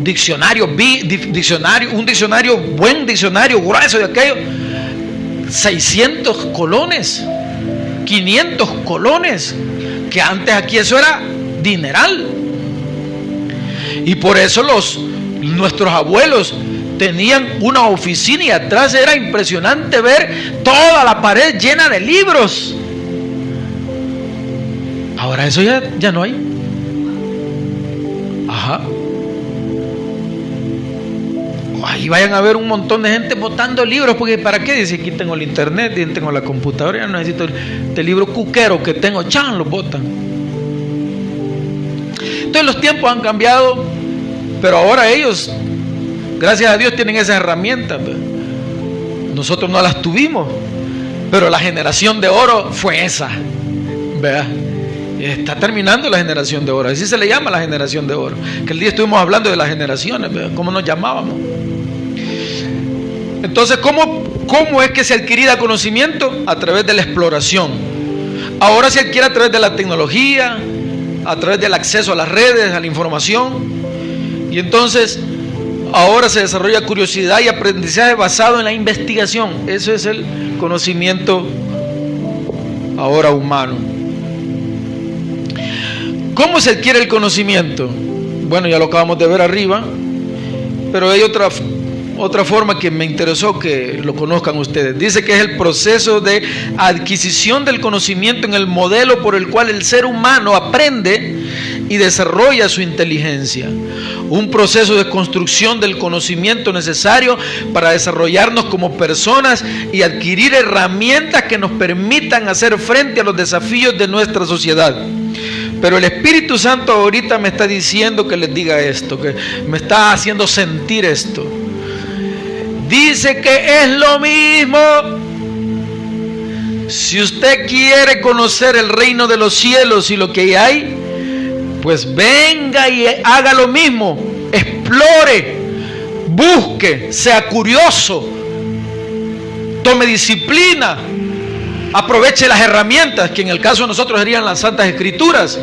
Diccionario, un diccionario, buen diccionario, grueso de aquello. 600 colones. 500 colones. Que antes aquí eso era dineral. Y por eso nuestros abuelos tenían una oficina y atrás era impresionante ver toda la pared llena de libros. Ahora eso ya no hay. Ajá. Ahí vayan a ver un montón de gente botando libros, porque ¿para qué? Dice, aquí tengo el internet, aquí tengo la computadora, ya no necesito este libro cuquero que tengo, chan, lo botan. Entonces los tiempos han cambiado, pero ahora ellos, gracias a Dios, tienen esas herramientas. Nosotros no las tuvimos, pero la generación de oro fue esa, ¿verdad? Está terminando la generación de oro, así se le llama la generación de oro. Que el día estuvimos hablando de las generaciones, ¿verdad? ¿Cómo nos llamábamos? Entonces, ¿cómo es que se adquiría conocimiento? A través de la exploración. Ahora se adquiere a través de la tecnología, a través del acceso a las redes, a la información. Y entonces, ahora se desarrolla curiosidad y aprendizaje basado en la investigación. Eso es el conocimiento ahora humano. ¿Cómo se adquiere el conocimiento? Bueno, ya lo acabamos de ver arriba, pero hay otra forma que me interesó que lo conozcan ustedes. Dice que es el proceso de adquisición del conocimiento en el modelo por el cual el ser humano aprende y desarrolla su inteligencia. Un proceso de construcción del conocimiento necesario para desarrollarnos como personas y adquirir herramientas que nos permitan hacer frente a los desafíos de nuestra sociedad. Pero el Espíritu Santo ahorita me está diciendo que les diga esto, que me está haciendo sentir esto. Dice que es lo mismo. Si usted quiere conocer el reino de los cielos y lo que hay, pues venga y haga lo mismo. Explore, busque, sea curioso, tome disciplina, aproveche las herramientas, que en el caso de nosotros serían las Santas Escrituras,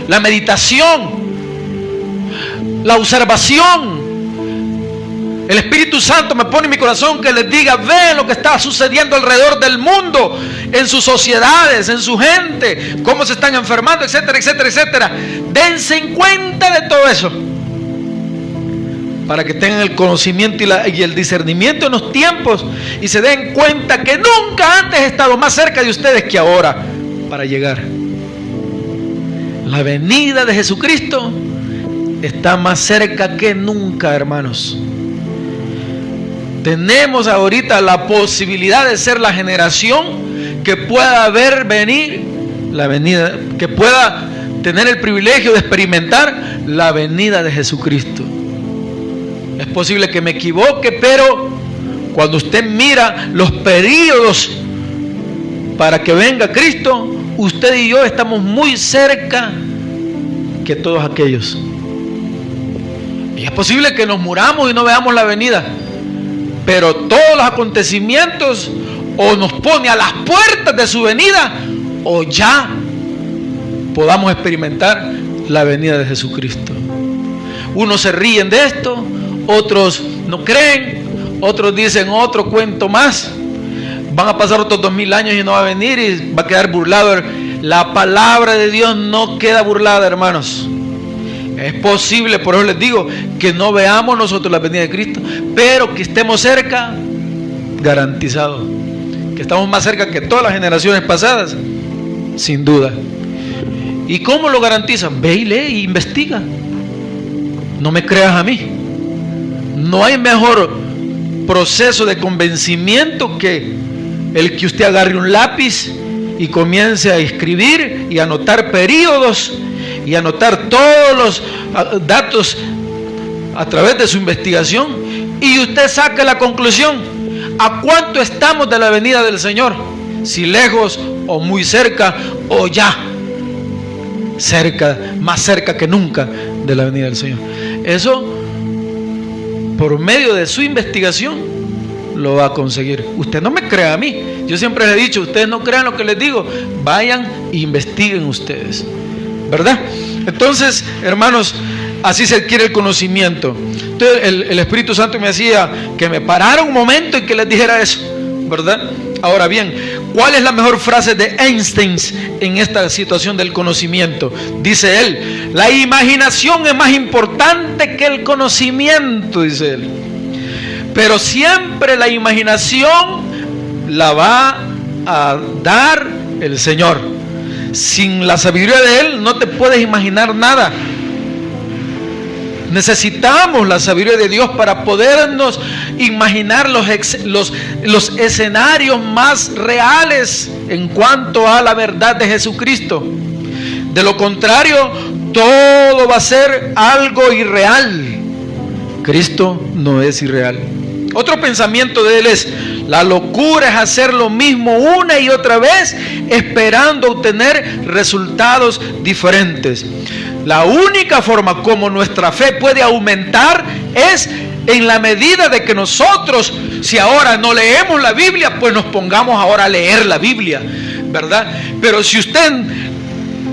la meditación, la observación. El Espíritu Santo me pone en mi corazón que les diga: ve lo que está sucediendo alrededor del mundo, en sus sociedades, en su gente, cómo se están enfermando, etcétera, etcétera, etcétera. Dense en cuenta de todo eso, para que tengan el conocimiento y el discernimiento en los tiempos y se den cuenta que nunca antes he estado más cerca de ustedes que ahora para llegar. La venida de Jesucristo está más cerca que nunca, hermanos. Tenemos ahorita la posibilidad de ser la generación que pueda ver venir la venida, que pueda tener el privilegio de experimentar la venida de Jesucristo. Es posible que me equivoque, pero cuando usted mira los periodos para que venga Cristo, usted y yo estamos muy cerca que todos aquellos. Y es posible que nos muramos y no veamos la venida, pero todos los acontecimientos o nos pone a las puertas de su venida, o ya podamos experimentar la venida de Jesucristo. Unos se ríen de esto, otros no creen, otros dicen otro cuento más. Van a pasar otros 2000 años y no va a venir y va a quedar burlado. La palabra de Dios no queda burlada, hermanos. Es posible, por eso les digo, que no veamos nosotros la venida de Cristo, pero que estemos cerca, garantizado. Que estamos más cerca que todas las generaciones pasadas, sin duda. ¿Y cómo lo garantizan? Ve y lee e investiga. No me creas a mí. No hay mejor proceso de convencimiento que el que usted agarre un lápiz y comience a escribir y anotar periodos y anotar todos los datos a través de su investigación, y usted saca la conclusión: ¿a cuánto estamos de la venida del Señor? Si lejos o muy cerca, o ya cerca, más cerca que nunca de la venida del Señor. Eso, por medio de su investigación, lo va a conseguir. Usted no me crea a mí. Yo siempre les he dicho: ustedes no crean lo que les digo, vayan e investiguen ustedes, ¿verdad? Entonces, hermanos, así se adquiere el conocimiento. Entonces, el Espíritu Santo me hacía que me parara un momento y que les dijera eso, ¿verdad? Ahora bien, ¿cuál es la mejor frase de Einstein en esta situación del conocimiento? Dice él: la imaginación es más importante que el conocimiento, dice él. Pero siempre la imaginación la va a dar el Señor. Sin la sabiduría de Él no te puedes imaginar nada. Necesitamos la sabiduría de Dios para podernos imaginar los escenarios más reales en cuanto a la verdad de Jesucristo. De lo contrario, todo va a ser algo irreal. Cristo no es irreal. Otro pensamiento de él es: la locura es hacer lo mismo una y otra vez, esperando obtener resultados diferentes. La única forma como nuestra fe puede aumentar es en la medida de que nosotros, si ahora no leemos la Biblia, pues nos pongamos ahora a leer la Biblia, ¿verdad? Pero si usted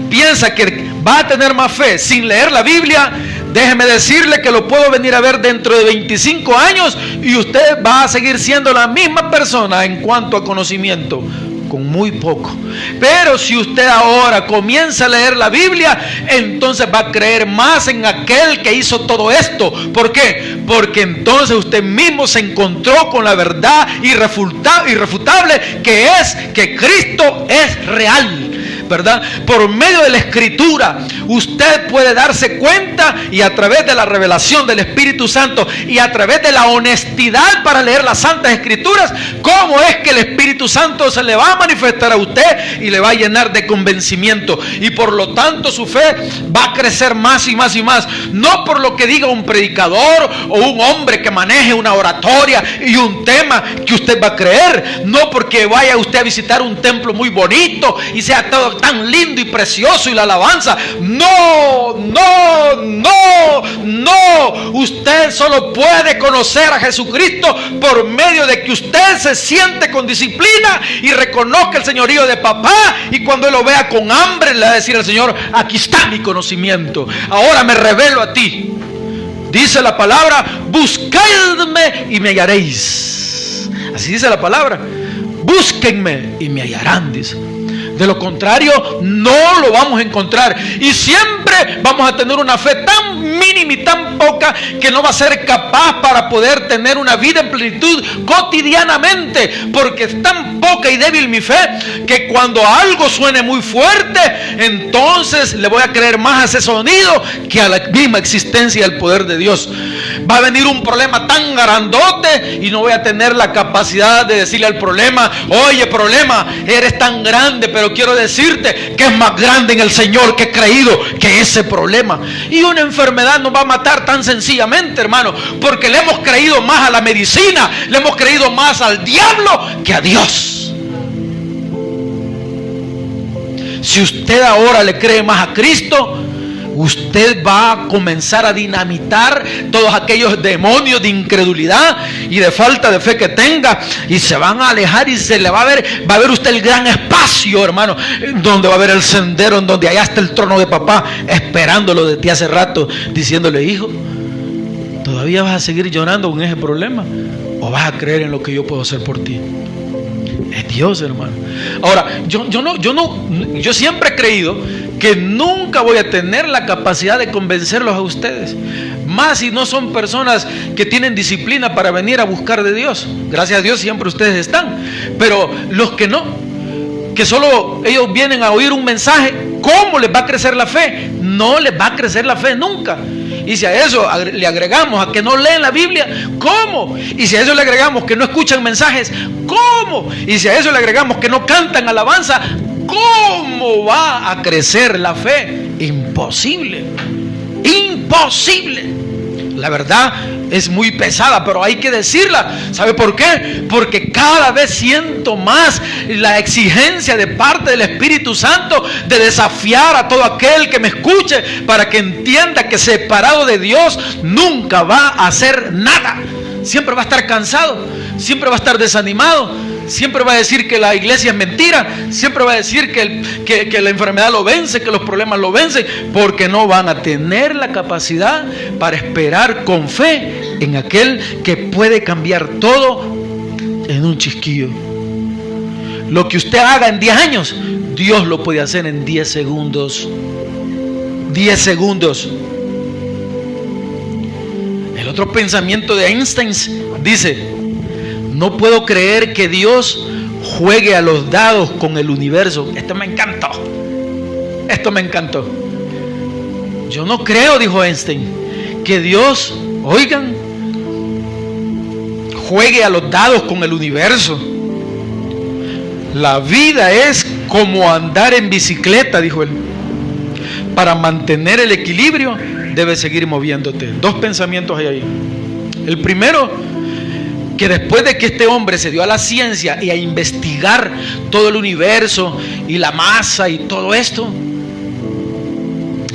piensa que va a tener más fe sin leer la Biblia, déjeme decirle que lo puedo venir a ver dentro de 25 años y usted va a seguir siendo la misma persona en cuanto a conocimiento, con muy poco. Pero si usted ahora comienza a leer la Biblia, entonces va a creer más en aquel que hizo todo esto. ¿Por qué? Porque entonces usted mismo se encontró con la verdad irrefutable, que es que Cristo es real, ¿verdad? Por medio de la Escritura usted puede darse cuenta, y a través de la revelación del Espíritu Santo y a través de la honestidad para leer las Santas Escrituras, cómo es que el Espíritu Santo se le va a manifestar a usted y le va a llenar de convencimiento, y por lo tanto su fe va a crecer más y más y más. No por lo que diga un predicador o un hombre que maneje una oratoria y un tema que usted va a creer, no porque vaya usted a visitar un templo muy bonito y sea todo tan lindo y precioso y la alabanza. No, no, no, no. Usted solo puede conocer a Jesucristo por medio de que usted se siente con disciplina y reconozca el señorío de papá, y cuando él lo vea con hambre le va a decir al Señor: aquí está mi conocimiento, ahora me revelo a ti. Dice la palabra: buscadme y me hallaréis. Así dice la palabra: búsquenme y me hallarán, dice. De lo contrario, no lo vamos a encontrar. Y siempre vamos a tener una fe tan mínima y tan poca que no va a ser capaz para poder tener una vida en plenitud cotidianamente. Porque es tan poca y débil mi fe que cuando algo suene muy fuerte, entonces le voy a creer más a ese sonido que a la misma existencia y al poder de Dios. Va a venir un problema tan grandote y no voy a tener la capacidad de decirle al problema: oye, problema, eres tan grande, pero quiero decirte que es más grande en el Señor que he creído que ese problema. Y una enfermedad nos va a matar tan sencillamente, hermano, porque le hemos creído más a la medicina, le hemos creído más al diablo que a Dios. Si usted ahora le cree más a Cristo, usted va a comenzar a dinamitar todos aquellos demonios de incredulidad y de falta de fe que tenga, y se van a alejar, y se le va a ver usted el gran espacio, hermano, donde va a haber el sendero, en donde allá está el trono de papá esperándolo de ti hace rato, diciéndole: hijo, ¿todavía vas a seguir llorando con ese problema o vas a creer en lo que yo puedo hacer por ti? Es Dios, hermano. Ahora, yo siempre he creído que nunca voy a tener la capacidad de convencerlos a ustedes. Más si no son personas que tienen disciplina para venir a buscar de Dios. Gracias a Dios siempre ustedes están. Pero los que no, que solo ellos vienen a oír un mensaje, ¿cómo les va a crecer la fe? No les va a crecer la fe nunca. Y si a eso le agregamos a que no leen la Biblia, ¿cómo? Y si a eso le agregamos que no escuchan mensajes, ¿cómo? Y si a eso le agregamos que no cantan alabanza, ¿cómo va a crecer la fe? Imposible. Imposible. La verdad es muy pesada, pero hay que decirla. ¿Sabe por qué? Porque cada vez siento más la exigencia de parte del Espíritu Santo de desafiar a todo aquel que me escuche para que entienda que separado de Dios nunca va a hacer nada. Siempre va a estar cansado, siempre va a estar desanimado, siempre va a decir que la iglesia es mentira, siempre va a decir que la enfermedad lo vence, que los problemas lo vencen, porque no van a tener la capacidad para esperar con fe en aquel que puede cambiar todo en un chisquillo. Lo que usted haga en 10 años, Dios lo puede hacer en 10 segundos. 10 segundos. El otro pensamiento de Einstein dice: no puedo creer que Dios juegue a los dados con el universo. Esto me encantó. Esto me encantó. Yo no creo, dijo Einstein, que Dios, oigan, juegue a los dados con el universo. La vida es como andar en bicicleta, dijo él. Para mantener el equilibrio debes seguir moviéndote. Dos pensamientos hay ahí. El primero, que después de que este hombre se dio a la ciencia y a investigar todo el universo y la masa y todo esto,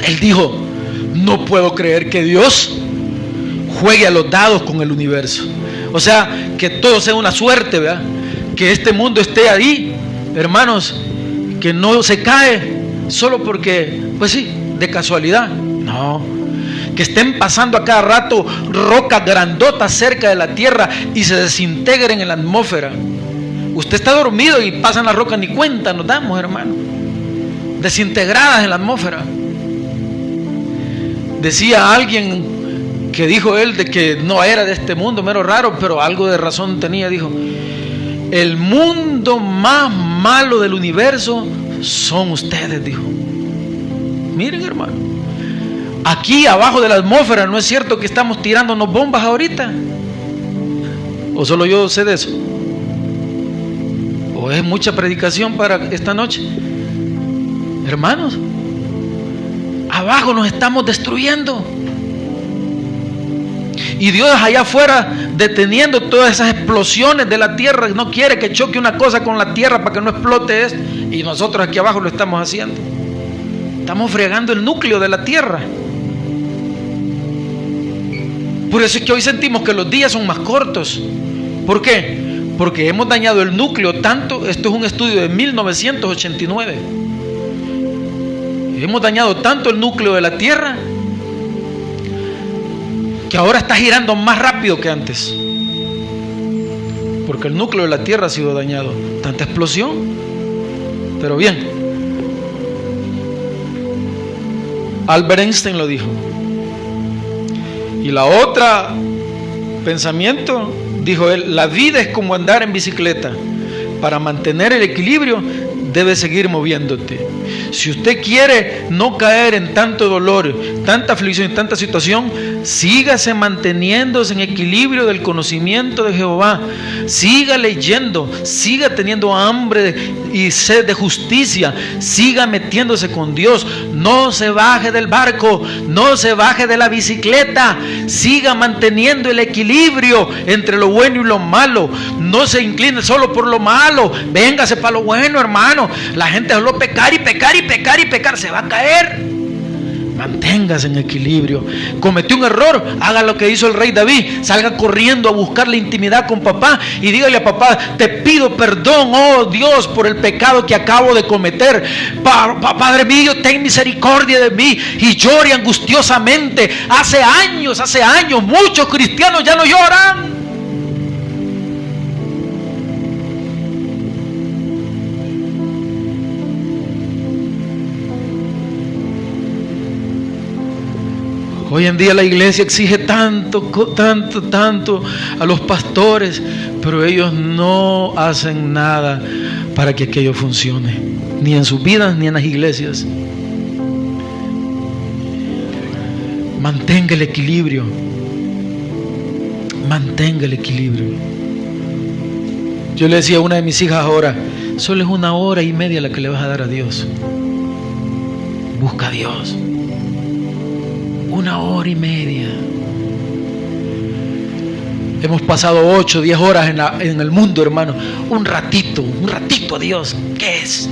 él dijo: no puedo creer que Dios juegue a los dados con el universo. O sea, que todo sea una suerte, ¿verdad? Que este mundo esté ahí, hermanos, que no se cae solo porque, pues sí, de casualidad. No, que estén pasando a cada rato rocas grandotas cerca de la tierra y se desintegren en la atmósfera. Usted está dormido y pasan las rocas, ni cuenta nos damos, hermano. Desintegradas en la atmósfera. Decía alguien que dijo él de que no era de este mundo, mero raro, pero algo de razón tenía. Dijo: el mundo más malo del universo son ustedes, dijo. Miren, hermano, aquí abajo de la atmósfera, ¿no es cierto que estamos tirándonos bombas ahorita? ¿O solo yo sé de eso? ¿O es mucha predicación para esta noche? Hermanos, abajo nos estamos destruyendo. Y Dios allá afuera deteniendo todas esas explosiones de la tierra. No quiere que choque una cosa con la tierra para que no explote esto. Y nosotros aquí abajo lo estamos haciendo. Estamos fregando el núcleo de la tierra. Por eso es que hoy sentimos que los días son más cortos. ¿Por qué? Porque hemos dañado el núcleo tanto. Esto es un estudio de 1989. Hemos dañado tanto el núcleo de la tierra que ahora está girando más rápido que antes. Porque el núcleo de la tierra ha sido dañado. Tanta explosión. Pero bien, Albert Einstein lo dijo. Y la otra pensamiento, dijo él: la vida es como andar en bicicleta. Para mantener el equilibrio debes seguir moviéndote. Si usted quiere no caer en tanto dolor, tanta aflicción y tanta situación, sígase manteniéndose en equilibrio del conocimiento de Jehová. Siga leyendo, siga teniendo hambre y sed de justicia, siga metiéndose con Dios. No se baje del barco, no se baje de la bicicleta, siga manteniendo el equilibrio entre lo bueno y lo malo. No se incline solo por lo malo, véngase para lo bueno, hermano. La gente solo pecar y pecar y pecar y pecar, se va a caer. Manténgase en equilibrio. Cometió un error, haga lo que hizo el rey David. Salga corriendo a buscar la intimidad con papá y dígale a papá: te pido perdón, oh Dios, por el pecado que acabo de cometer. Padre mío, ten misericordia de mí. Y llore angustiosamente. Hace años, muchos cristianos ya no lloran. Hoy en día la iglesia exige tanto a los pastores, pero ellos no hacen nada para que aquello funcione, ni en sus vidas ni en las iglesias. Mantenga el equilibrio. Mantenga el equilibrio. Yo le decía a una de mis hijas ahora, solo es 1 hora y media la que le vas a dar a Dios. Busca a Dios. 1 hora y media. Hemos pasado 8, 10 horas en el mundo, hermano. Un ratito a Dios. ¿Qué es?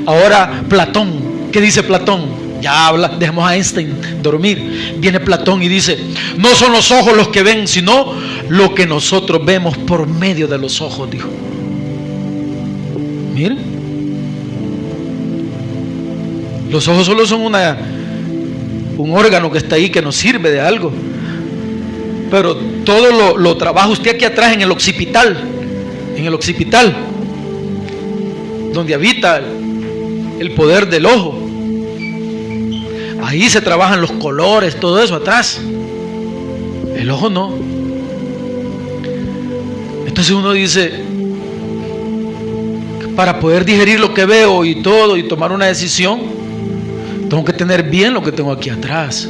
Ahora Platón. ¿Qué dice Platón? Ya habla, dejemos a Einstein dormir. Viene Platón y dice, no son los ojos los que ven, sino lo que nosotros vemos por medio de los ojos, dijo. Miren, los ojos solo son un órgano que está ahí, que nos sirve de algo, pero todo lo trabaja usted aquí atrás en el occipital, donde habita el poder del ojo. Ahí se trabajan los colores, todo eso atrás. El ojo no. Entonces uno dice, para poder digerir lo que veo y todo y tomar una decisión, tengo que tener bien lo que tengo aquí atrás.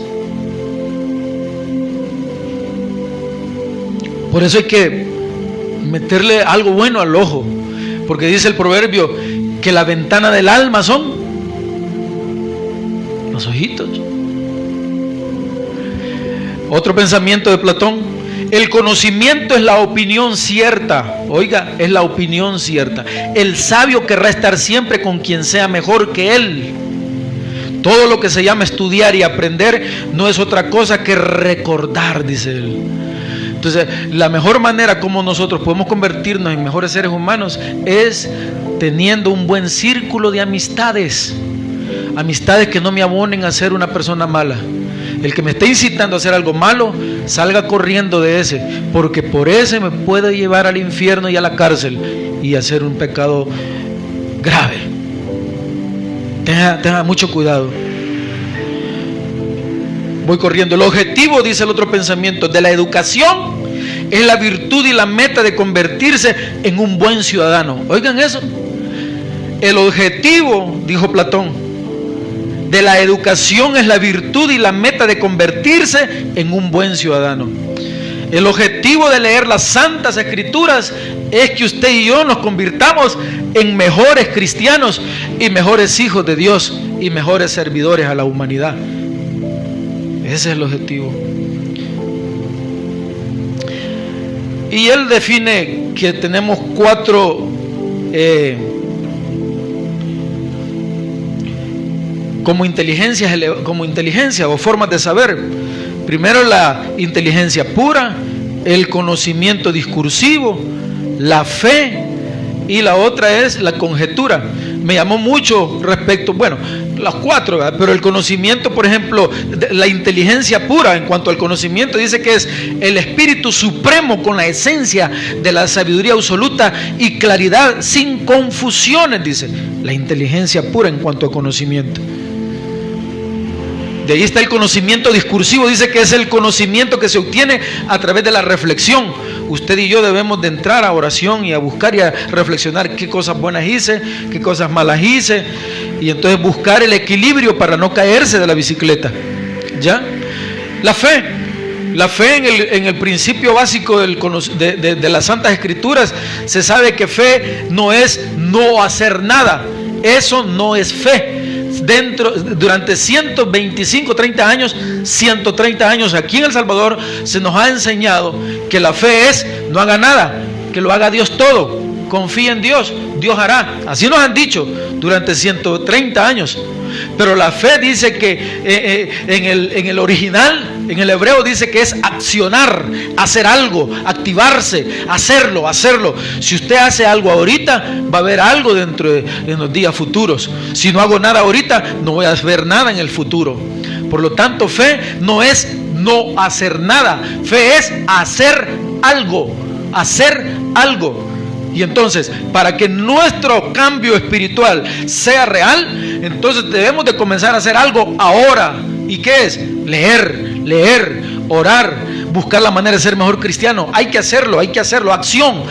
Por eso hay que meterle algo bueno al ojo, porque dice el proverbio que la ventana del alma son los ojitos. Otro pensamiento de Platón: el conocimiento es la opinión cierta. Oiga, es la opinión cierta. El sabio querrá estar siempre con quien sea mejor que él. Todo lo que se llama estudiar y aprender no es otra cosa que recordar, dice él. Entonces, la mejor manera como nosotros podemos convertirnos en mejores seres humanos es teniendo un buen círculo de amistades. Amistades que no me abonen a ser una persona mala. El que me esté incitando a hacer algo malo, salga corriendo de ese, porque por ese me puede llevar al infierno y a la cárcel y hacer un pecado grave. Tenga mucho cuidado. Voy corriendo. El objetivo, dice el otro pensamiento, de la educación es la virtud y la meta de convertirse en un buen ciudadano. Oigan eso. El objetivo, dijo Platón, de la educación es la virtud y la meta de convertirse en un buen ciudadano. El objetivo de leer las Santas Escrituras es que usted y yo nos convirtamos en mejores cristianos y mejores hijos de Dios y mejores servidores a la humanidad. Ese es el objetivo. Y él define que tenemos 4 como inteligencia o formas de saber. Primero, la inteligencia pura, el conocimiento discursivo, la fe, y la otra es la conjetura. Me llamó mucho respecto, bueno, las 4, ¿verdad? Pero el conocimiento, por ejemplo, la inteligencia pura, en cuanto al conocimiento, dice que es el espíritu supremo con la esencia de la sabiduría absoluta y claridad sin confusiones, dice. La inteligencia pura en cuanto a conocimiento. De ahí está el conocimiento discursivo, dice que es el conocimiento que se obtiene a través de la reflexión. Usted y yo debemos de entrar a oración y a buscar y a reflexionar qué cosas buenas hice, qué cosas malas hice, y entonces buscar el equilibrio para no caerse de la bicicleta. ¿Ya? La fe en el principio básico de las Santas Escrituras, se sabe que fe no es no hacer nada. Eso no es fe. Durante 125, 30 años, 130 años aquí en El Salvador se nos ha enseñado que la fe es no haga nada, que lo haga Dios todo, confía en Dios, Dios hará. Así nos han dicho durante 130 años. Pero la fe dice que en el original, en el hebreo, dice que es accionar, hacer algo, activarse, hacerlo. Si usted hace algo ahorita, va a haber algo dentro de los días futuros. Si no hago nada ahorita, no voy a ver nada en el futuro. Por lo tanto, fe no es no hacer nada. Fe es hacer algo. Y entonces, para que nuestro cambio espiritual sea real, entonces debemos de comenzar a hacer algo ahora. ¿Y qué es? Leer, orar, buscar la manera de ser mejor cristiano. Hay que hacerlo, acción.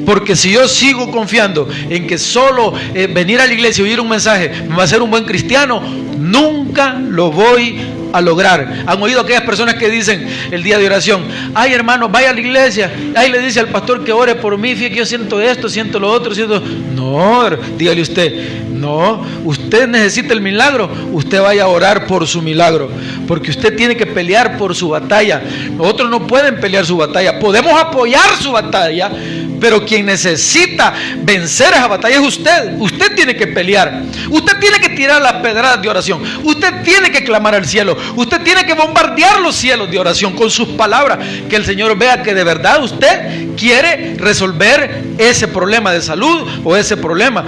Porque si yo sigo confiando en que solo venir a la iglesia y oír un mensaje me va a hacer un buen cristiano, nunca lo voy a lograr. ¿Han oído aquellas personas que dicen el día de oración: ay, hermano, vaya a la iglesia, ahí le dice al pastor que ore por mí, fíjate que yo siento esto, siento lo otro, siento... No, dígale usted: no, usted necesita el milagro, usted vaya a orar por su milagro, porque usted tiene que pelear por su batalla. Otros no pueden pelear su batalla, podemos apoyar su batalla, pero quien necesita vencer esa batalla es usted. Usted tiene que pelear, usted tiene que tirar las pedradas de oración, usted tiene que clamar al cielo, usted tiene que bombardear los cielos de oración con sus palabras, que el Señor vea que de verdad usted quiere resolver ese problema de salud o ese problema.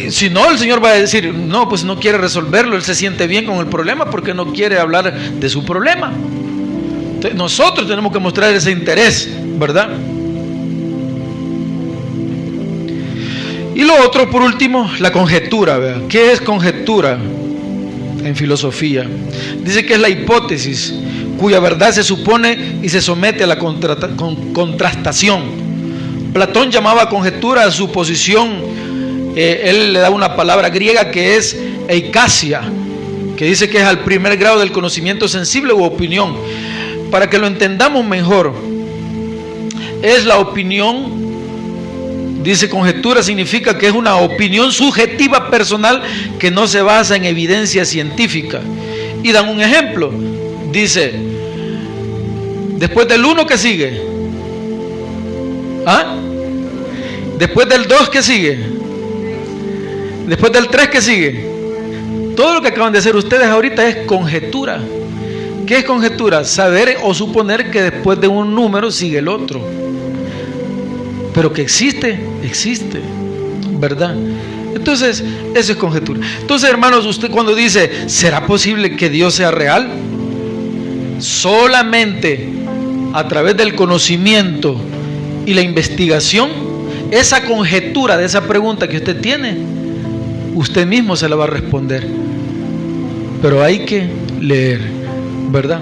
Si no, el Señor va a decir: no, pues no quiere resolverlo, él se siente bien con el problema porque no quiere hablar de su problema. Entonces, nosotros tenemos que mostrar ese interés, ¿verdad? Y lo otro, por último, la conjetura, ¿verdad? ¿Qué es conjetura en filosofía? Dice que es la hipótesis cuya verdad se supone y se somete a la contrastación. Platón llamaba conjetura a su posición, él le da una palabra griega que es eikasia, que dice que es al primer grado del conocimiento sensible u opinión. Para que lo entendamos mejor, es la opinión. Dice conjetura significa que es una opinión subjetiva personal que no se basa en evidencia científica. Y dan un ejemplo. Dice: después del 1, ¿qué sigue? ¿Ah? Después del 2, ¿qué sigue? Después del 3, ¿qué sigue? Todo lo que acaban de hacer ustedes ahorita es conjetura. ¿Qué es conjetura? Saber o suponer que después de un número sigue el otro. Pero que existe, ¿verdad? Entonces, eso es conjetura. Entonces, hermanos, usted cuando dice: ¿será posible que Dios sea real? Solamente a través del conocimiento y la investigación, esa conjetura de esa pregunta que usted tiene, usted mismo se la va a responder. Pero hay que leer, ¿verdad?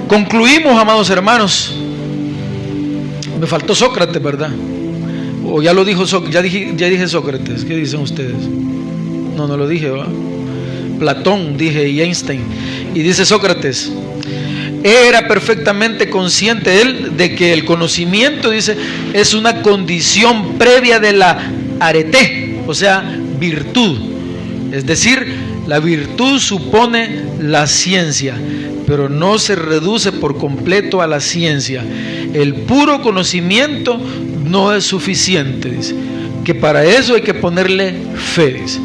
Concluimos, amados hermanos. Me faltó Sócrates, ¿verdad? O ya lo dijo Sócrates, ya dije Sócrates. ¿Qué dicen ustedes? No lo dije, ¿verdad? Platón dije, y Einstein. Y dice Sócrates: era perfectamente consciente él de que el conocimiento, dice, es una condición previa de la arete, o sea, virtud. Es decir, la virtud supone la ciencia, pero no se reduce por completo a la ciencia. El puro conocimiento no es suficiente, dice, que para eso hay que ponerle fe, dice.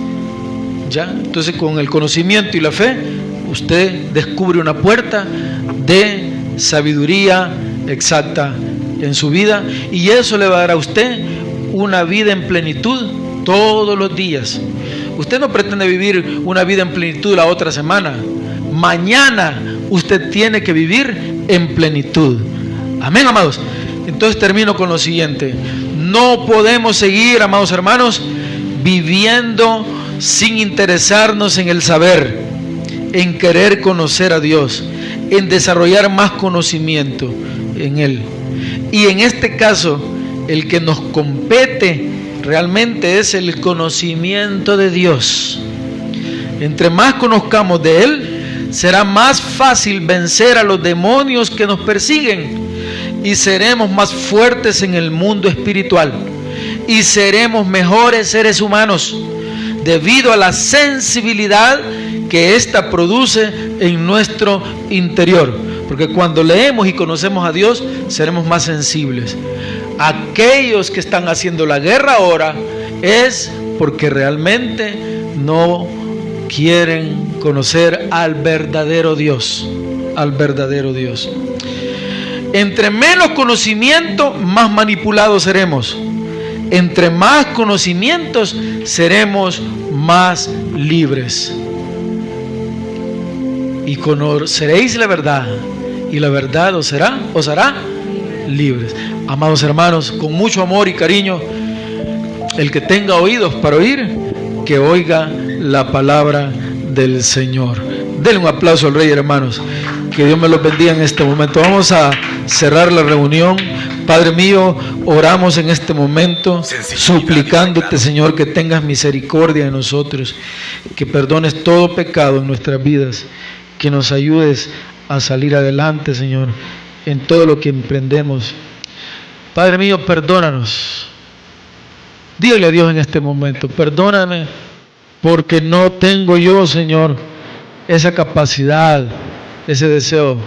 ¿Ya? Entonces, con el conocimiento y la fe, usted descubre una puerta de sabiduría exacta en su vida, y eso le va a dar a usted una vida en plenitud todos los días. Usted no pretende vivir una vida en plenitud la otra semana. Mañana usted tiene que vivir en plenitud. Amén, amados. Entonces termino con lo siguiente: no podemos seguir, amados hermanos, viviendo sin interesarnos en el saber, en querer conocer a Dios, en desarrollar más conocimiento en Él. Y en este caso, el que nos compete realmente es el conocimiento de Dios. Entre más conozcamos de Él, será más fácil vencer a los demonios que nos persiguen, y seremos más fuertes en el mundo espiritual, y seremos mejores seres humanos debido a la sensibilidad que ésta produce en nuestro interior. Porque cuando leemos y conocemos a Dios, seremos más sensibles. Aquellos que están haciendo la guerra ahora es porque realmente no quieren conocer al verdadero Dios, al verdadero Dios. Entre menos conocimiento, más manipulados seremos. Entre más conocimientos, seremos más libres. Y conoceréis la verdad, y la verdad os hará libres. Amados hermanos, con mucho amor y cariño, el que tenga oídos para oír, que oiga la palabra del Señor. Denle un aplauso al Rey, hermanos. Que Dios me los bendiga en este momento. Vamos a cerrar la reunión. Padre mío, oramos en este momento, suplicándote, Señor, que tengas misericordia de nosotros, que perdones todo pecado en nuestras vidas, que nos ayudes a salir adelante, Señor, en todo lo que emprendemos. Padre mío, perdónanos. Dígale a Dios en este momento, perdóname, porque no tengo yo, Señor, esa capacidad, ese deseo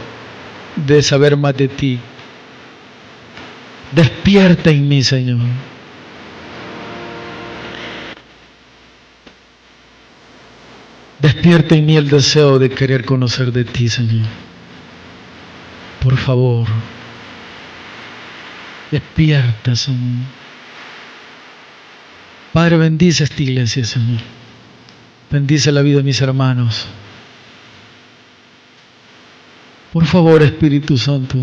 de saber más de ti. Despierta en mí, Señor. Despierta en mí el deseo de querer conocer de ti, Señor. Por favor, despierta, Señor. Padre, bendice esta iglesia, Señor. Bendice la vida de mis hermanos. Por favor, Espíritu Santo,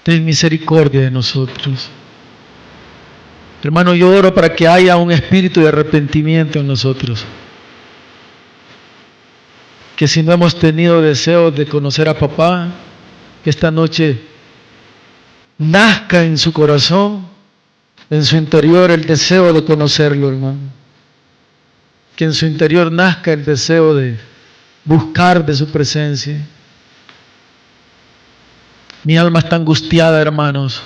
ten misericordia de nosotros. Hermano, yo oro para que haya un espíritu de arrepentimiento en nosotros. Que si no hemos tenido deseo de conocer a papá, que esta noche nazca en su corazón, en su interior, el deseo de conocerlo, hermano. Que en su interior nazca el deseo de buscar de su presencia. Mi alma está angustiada, hermanos.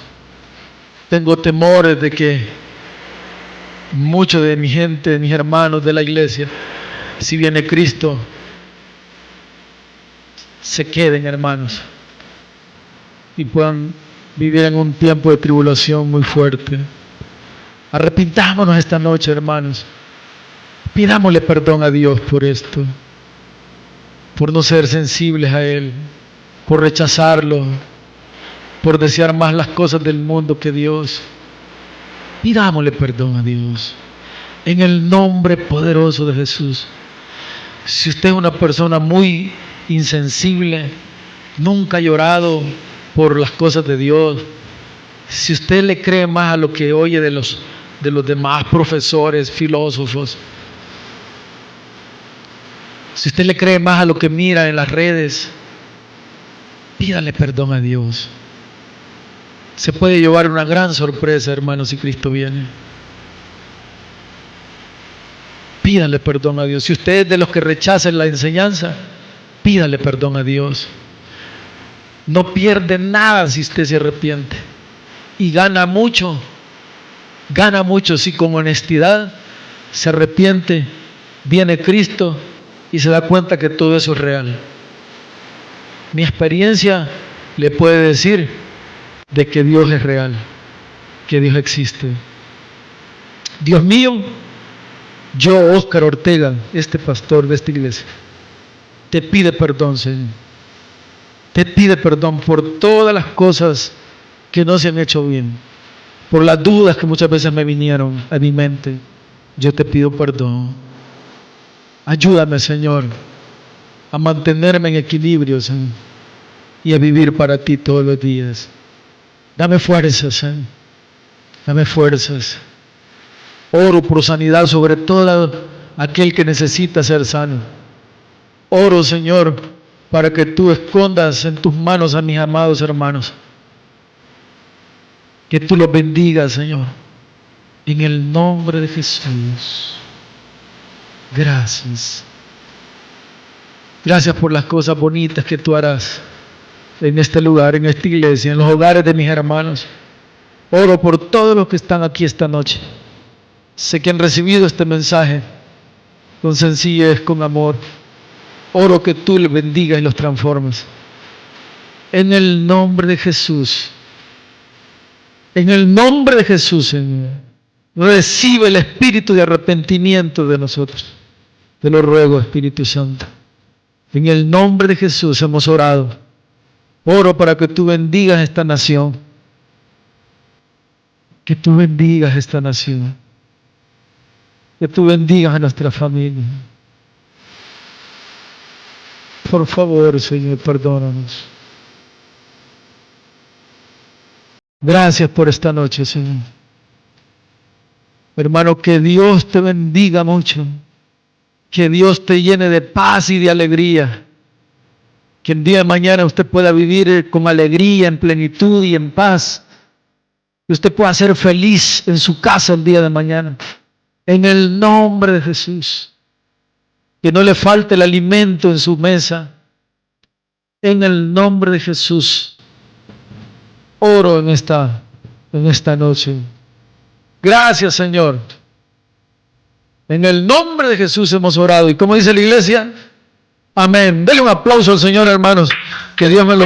Tengo temores de que muchos de mi gente, de mis hermanos de la iglesia, si viene Cristo, se queden, hermanos, y puedan vivir en un tiempo de tribulación muy fuerte. Arrepintámonos esta noche, hermanos. Pidámosle perdón a Dios por esto, por no ser sensibles a Él, por rechazarlo, por desear más las cosas del mundo que Dios. Pidámosle perdón a Dios en el nombre poderoso de Jesús. Si usted es una persona muy insensible, nunca ha llorado por las cosas de Dios, si usted le cree más a lo que oye de los demás profesores, filósofos, si usted le cree más a lo que mira en las redes, pídale perdón a Dios. Se puede llevar una gran sorpresa, hermanos, si Cristo viene. Pídale perdón a Dios. Si usted es de los que rechazan la enseñanza, pídale perdón a Dios. No pierde nada si usted se arrepiente. Y gana mucho si con honestidad se arrepiente, viene Cristo y se da cuenta que todo eso es real. Mi experiencia le puede decir de que Dios es real, que Dios existe. Dios mío, yo, Óscar Ortega, este pastor de esta iglesia, te pide perdón, Señor. Te pide perdón por todas las cosas que no se han hecho bien, por las dudas que muchas veces me vinieron a mi mente. Yo te pido perdón. Ayúdame, Señor, a mantenerme en equilibrio, Señor, y a vivir para ti todos los días. Dame fuerzas, Señor. Dame fuerzas. Oro por sanidad sobre todo aquel que necesita ser sano. Oro, Señor, para que tú escondas en tus manos a mis amados hermanos. Que tú los bendigas, Señor. En el nombre de Jesús. Gracias. Gracias por las cosas bonitas que tú harás en este lugar, en esta iglesia, en los hogares de mis hermanos. Oro por todos los que están aquí esta noche. Sé que han recibido este mensaje con sencillez, con amor. Oro que tú les bendigas y los transformes. En el nombre de Jesús. En el nombre de Jesús, Señor. Recibe el espíritu de arrepentimiento de nosotros. Te lo ruego, Espíritu Santo. En el nombre de Jesús hemos orado. Oro para que tú bendigas esta nación. Que tú bendigas esta nación. Que tú bendigas a nuestra familia. Por favor, Señor, perdónanos. Gracias por esta noche, Señor. Hermano, que Dios te bendiga mucho. Que Dios te llene de paz y de alegría. Que el día de mañana usted pueda vivir con alegría, en plenitud y en paz. Que usted pueda ser feliz en su casa el día de mañana. En el nombre de Jesús. Que no le falte el alimento en su mesa. En el nombre de Jesús. Oro en esta noche. Gracias, Señor. En el nombre de Jesús hemos orado. ¿Y cómo dice la iglesia? Amén. Denle un aplauso al Señor, hermanos. Que Dios me lo